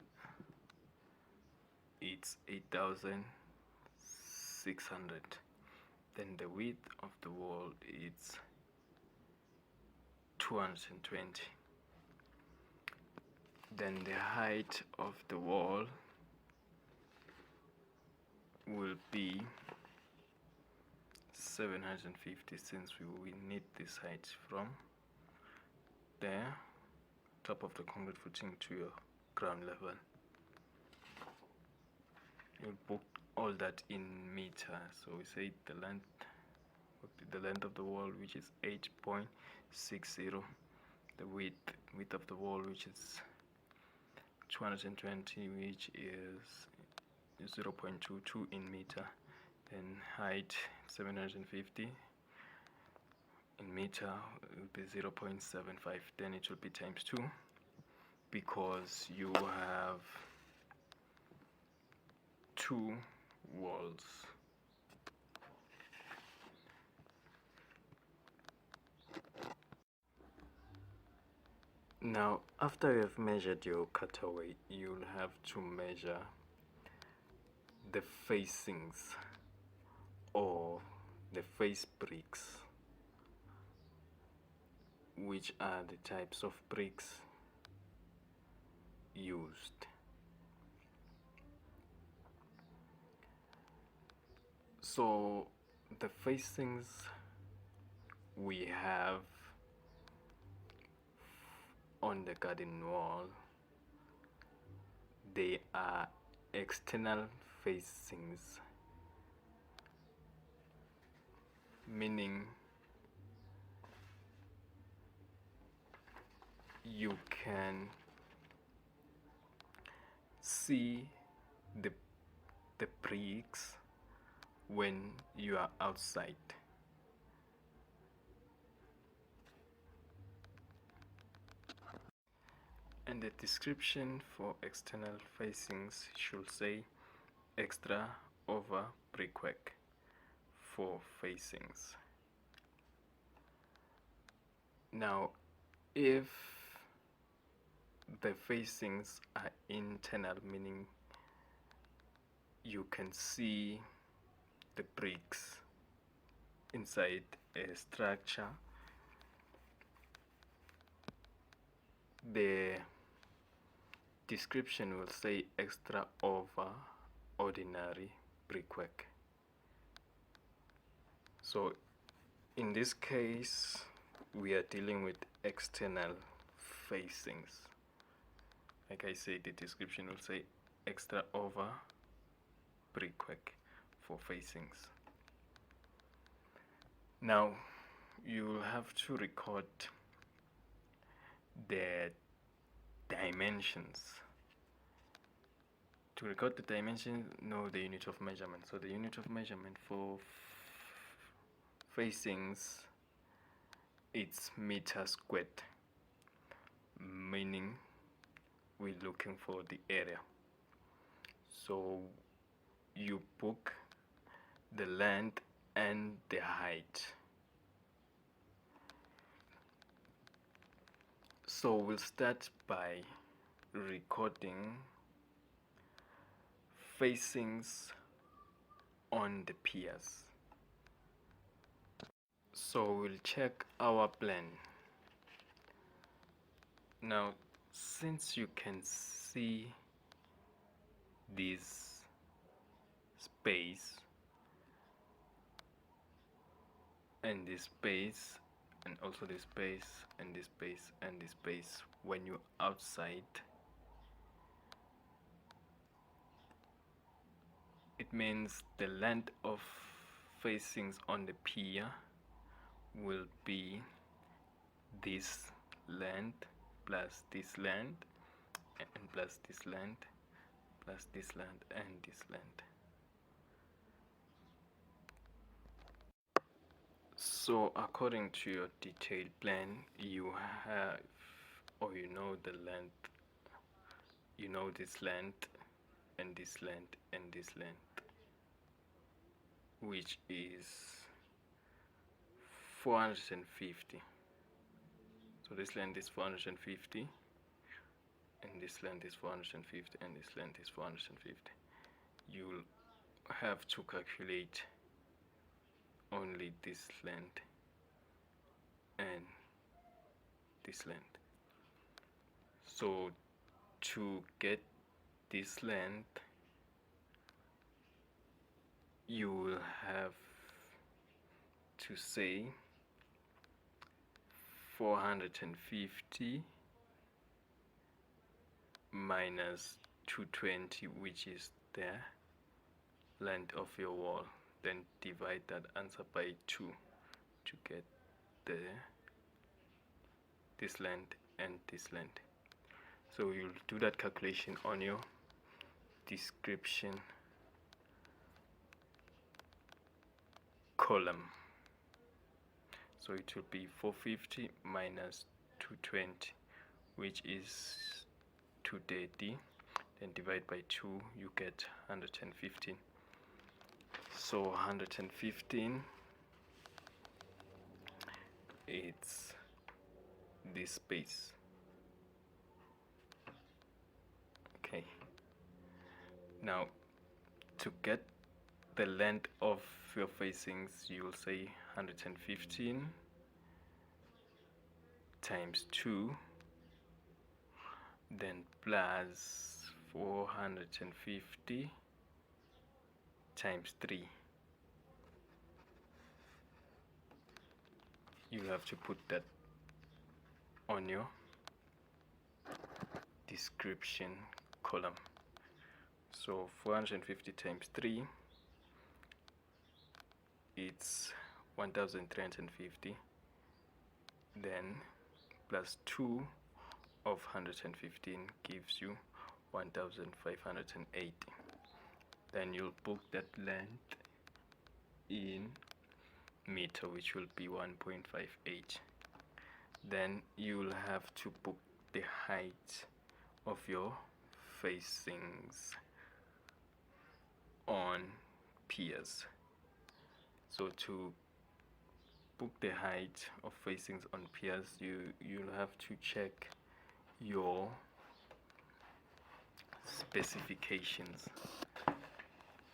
[SPEAKER 1] it's 8,600. Then the width of the wall is 220. Then the height of the wall will be 750, since we need this height from the top of the concrete footing to your ground level. You'll book all that in meter. So we say the length of the wall, which is 8.60, the width of the wall, which is 220, which is 0.22 in meter, then height 750 in meter will be 0.75, then it will be times 2, because you have 2 walls. Now, after you have measured your cutaway, you'll have to measure the facings or the face bricks, which are the types of bricks used. So the facings we have on the garden wall, they are external facings, meaning you can see the bricks when you are outside. And the description for external facings should say extra over Prequack for facings. Now, if the facings are internal, meaning you can see the bricks inside a structure, the description will say extra over ordinary Prequack. So in this case, we are dealing with external facings. Like I said, the description will say extra over Prequack for facings. Now you will have to record the dimensions. To record the dimensions, know the unit of measurement. So the unit of measurement for facings, it's meter squared, meaning we're looking for the area. So you book the length and the height. So we'll start by recording facings on the piers. So we'll check our plan. Now, since you can see this space and this space and also this space and this space and this space when you're outside, it means the length of facings on the pier will be this length plus this length and plus this land, plus this land and this land. So according to your detailed plan, you have, or you know the land, you know this land and this land and this land, which is 450. So this land is 450, and this land is 450, and this land is 450. You'll have to calculate only this land and this land. So to get this land, you will have to say 450 minus 220, which is the length of your wall, then divide that answer by 2 to get this length and this length. So you'll do that calculation on your description column. So it will be 450 minus 220, which is 230, then divide by 2, you get 115. So 115, it's this space. Okay, now to get the length of your facings, you'll say 115 times 2, then plus 450 times 3. You have to put that on your description column. So 450 times 3, it's 1350, then plus 2 of 115 gives you 1580. Then you'll book that length in meter, which will be 1.58. Then you'll have to book the height of your facings on piers. So to book the height of facings on piers, you'll have to check your specifications.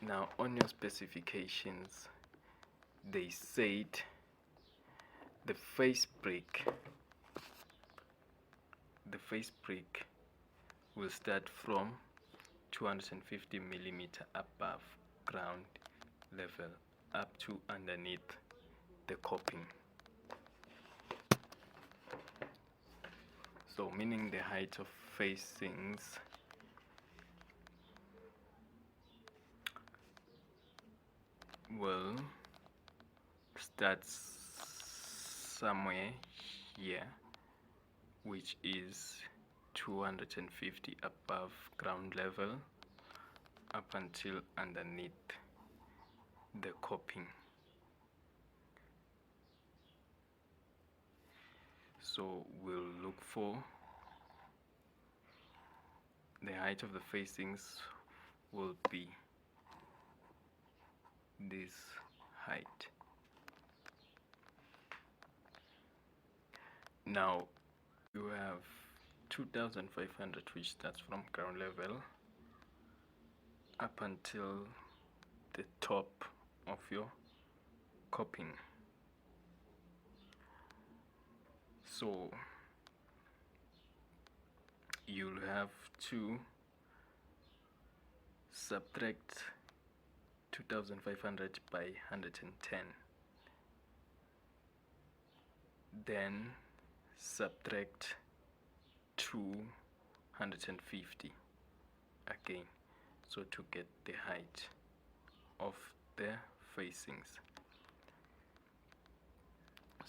[SPEAKER 1] Now on your specifications, they said the face break will start from 250 millimeter above ground level up to underneath the coping. So meaning the height of facings will start somewhere here, which is 250 above ground level up until underneath the coping. So we'll look for the height of the facings will be this height. Now you have 2500, which starts from ground level up until the top of your coping. So you'll have to subtract 2500 by 110, then subtract 250 again, so to get the height of the facings.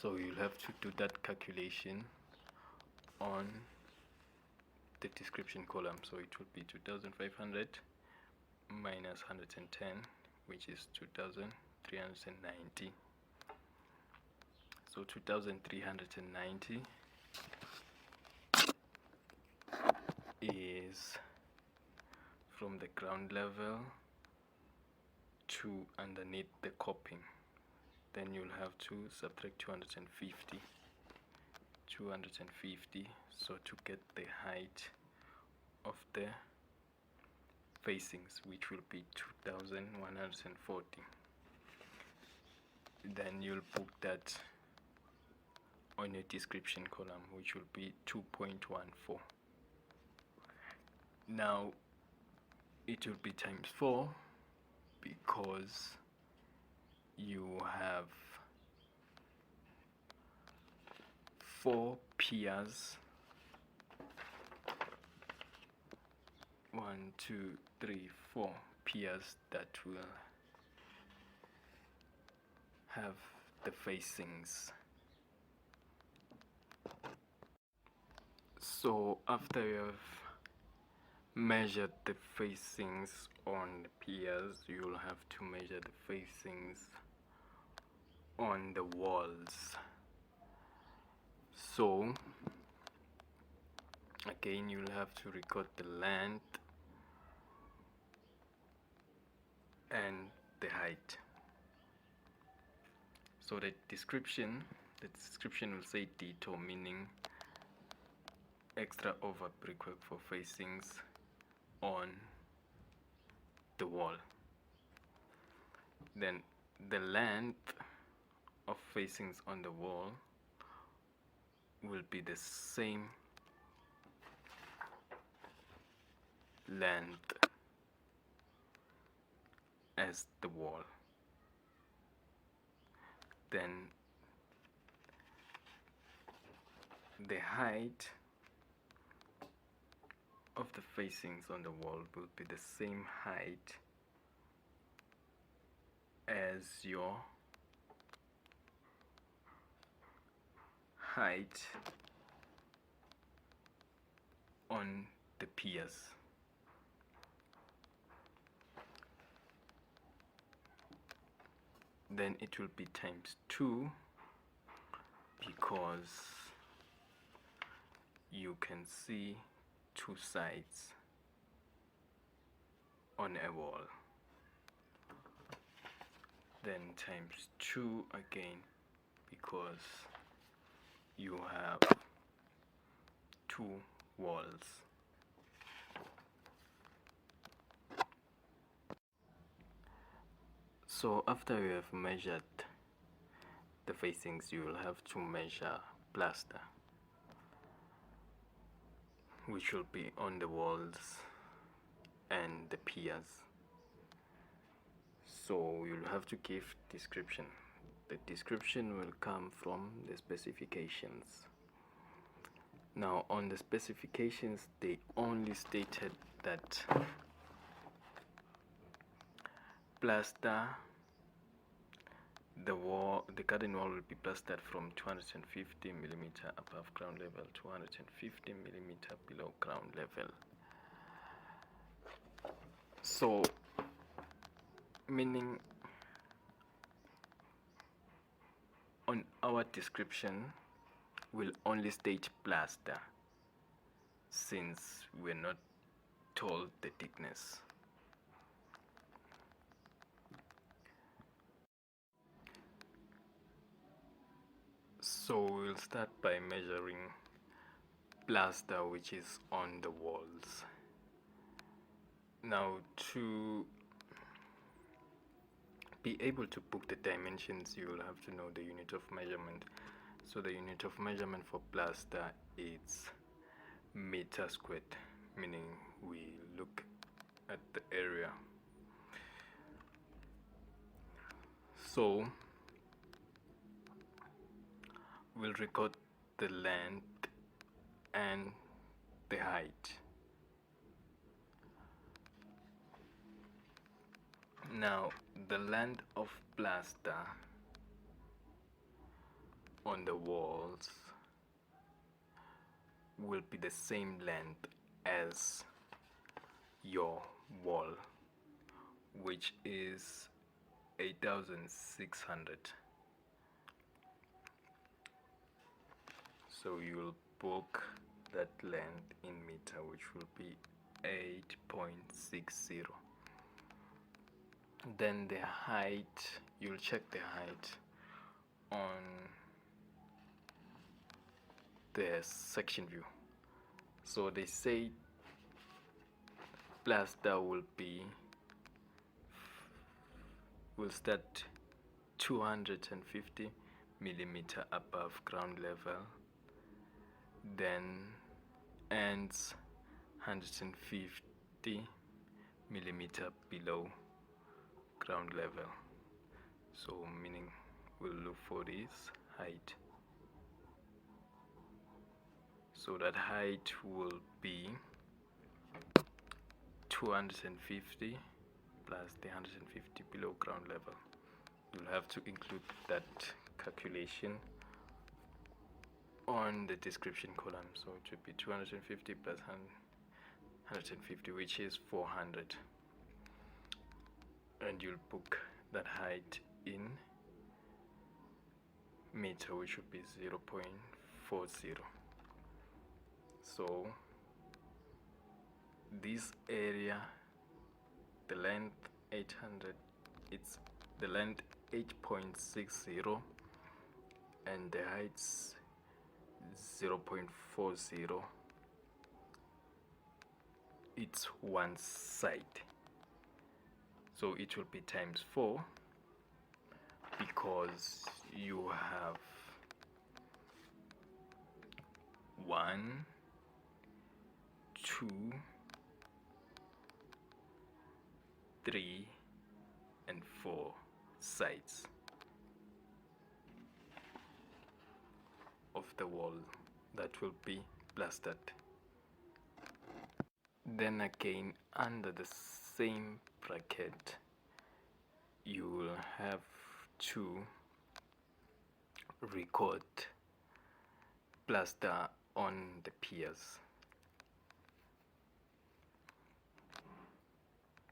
[SPEAKER 1] So you'll have to do that calculation on the description column. So it would be 2500 minus 110, which is 2390. So 2390 is from the ground level to underneath the coping. Then you'll have to subtract 250, so to get the height of the facings, which will be 2140. Then you'll put that on your description column, which will be 2.14. Now it will be times 4 because you have 4 piers. 1, 2, 3, 4 piers that will have the facings. So after you have measured the facings on the piers, you'll have to measure the facings on the walls. So again, you'll have to record the length and the height. So the description will say detour, meaning extra over brickwork for facings on the wall. Then the length of facings on the wall will be the same length as the wall. Then the height of the facings on the wall will be the same height as your height on the piers. Then it will be times 2 because you can see 2 sides on a wall. Then times 2 again because you have 2 walls. So after you have measured the facings, you will have to measure plaster, which will be on the walls and the piers. So you'll have to give description. The description will come from the specifications. Now on the specifications, they only stated that plaster, the garden wall will be plastered from 250 millimeter above ground level, 250 millimeter below ground level. So meaning on our description will only state plaster, since we're not told the thickness. So we'll start by measuring plaster, which is on the walls. Now, to be able to book the dimensions, you will have to know the unit of measurement. So the unit of measurement for plaster is meter squared, meaning we look at the area. So we'll record the length and the height. Now the length of plaster on the walls will be the same length
[SPEAKER 2] as your wall, which is 8,600. So you'll book that length in meter, which will be 8.60. Then the height, you'll check the height on the section view. So they say plaster will start 250 millimeter above ground level, then ends 150 millimeter below ground level. So meaning we'll look for this height. So that height will be 250 plus the 150 below ground level. You'll have to include that calculation on the description column. So it should be 250 plus 150, which is 400. And you'll book that height in meter, which should be 0.40. So this area, the length 800, it's the length 8.60 and the height's 0.40. It's one side, so it will be times 4 because you have 1, 2, 3 and 4 sides of the wall that will be plastered. Then again, under the same bracket, you will have to record plaster on the piers.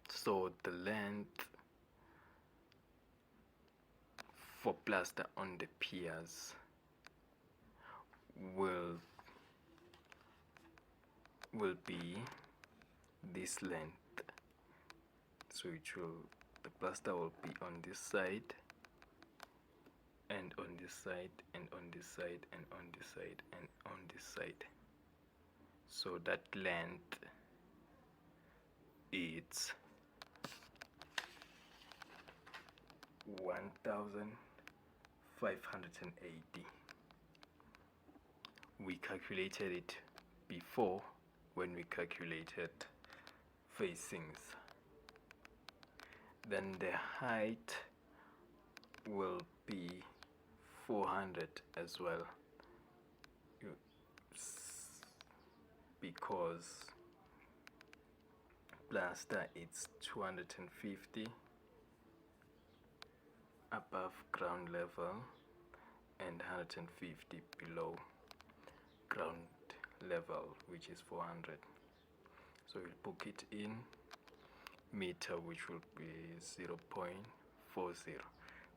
[SPEAKER 2] So the length for plaster on the piers will be this length. So the plaster will be on this side and on this side and on this side and on this side and on this side. So that length is 1,580. We calculated it before when we calculated facings. Then the height will be 400 as well, because plaster it's 250 above ground level and 150 below ground level, which is 400. So we'll book it in meter, which will be 0.40.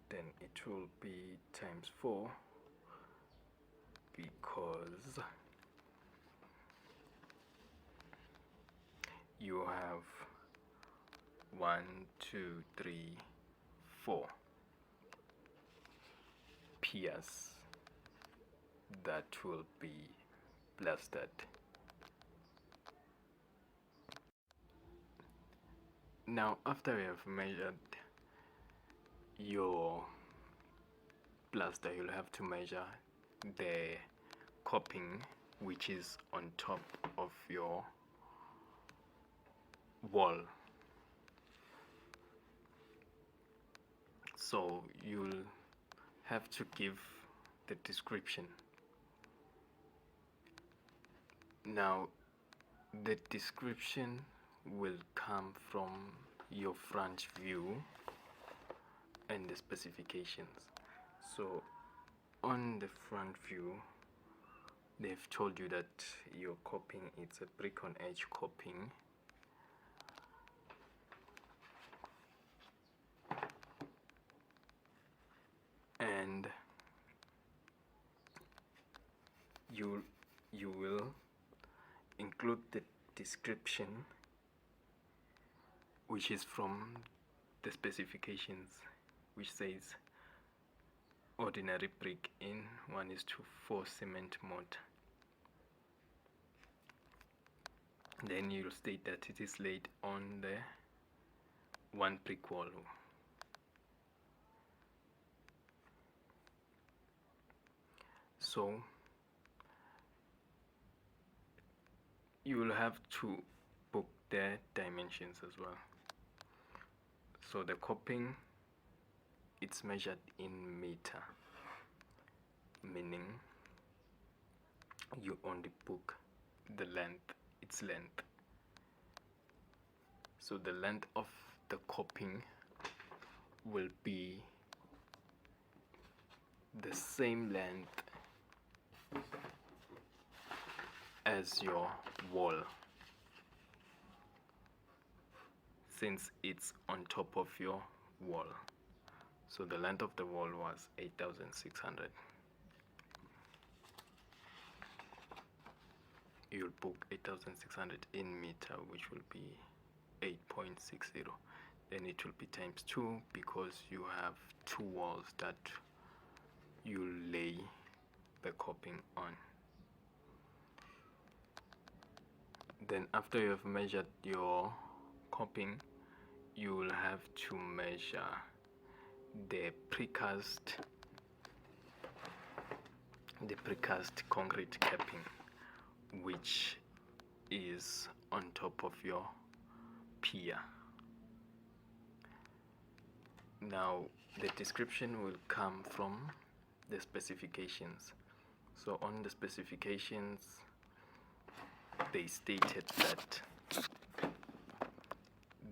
[SPEAKER 2] Then it will be times 4 because you have 1, 2, 3, 4 piers that will be plastered. Now, after you have measured your plaster, you'll have to measure the coping which is on top of your wall. So you'll have to give the description. Now, the description will come from your front view and the specifications. So on the front view,
[SPEAKER 1] they've told you that your coping, it's a brick on edge coping. And you will include the description, which is from the specifications, which says ordinary brick in 1:4 cement mortar. Then you'll state that it is laid on the 1 brick wall. So you will have to book the dimensions as well. So the coping, it's measured in meter, meaning you only book the length, its length. So the length of the coping will be the same length as your wall, since it's on top of your wall. So the length of the wall was 8,600. You'll book 8,600 in meter, which will be 8.60. Then it will be times 2, because you have 2 walls that you lay the coping on. Then after you have measured your coping, you will have to measure the precast concrete capping, which is on top of your pier. Now the description will come from the specifications. So on the specifications, they stated that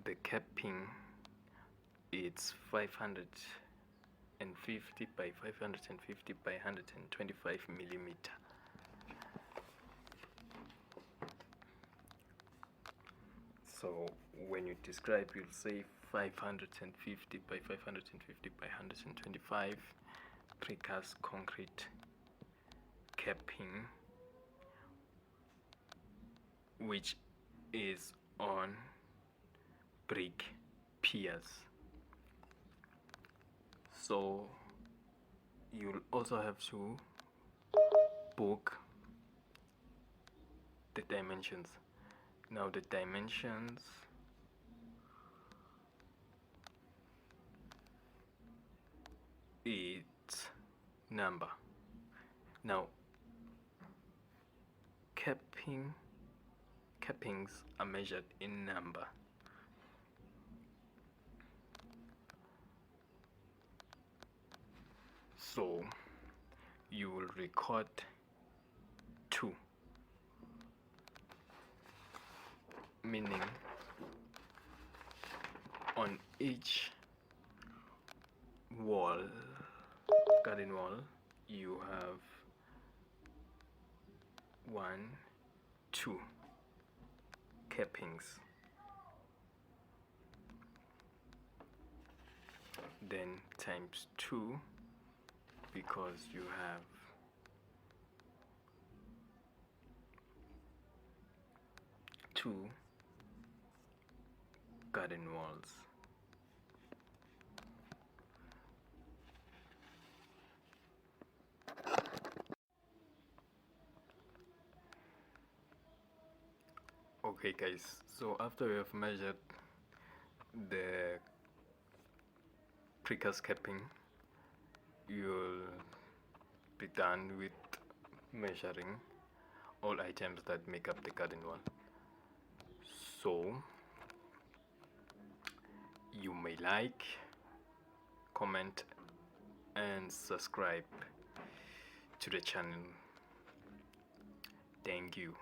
[SPEAKER 1] the capping, it's 550 by 550 by 125 millimeter. So when you describe, you'll say 550 by 550 by 125 precast concrete capping, which is on brick piers. So you'll also have to book the dimensions. Now the dimensions, it's number. Now cappings are measured in number. So you will record 2, meaning on each wall, garden wall, you have 1, 2 cappings. Then times 2, because you have 2 garden walls. Okay guys, so after you have measured the precast capping, you'll be done with measuring all items that make up the garden wall. So you may like, comment and subscribe to the channel. Thank you.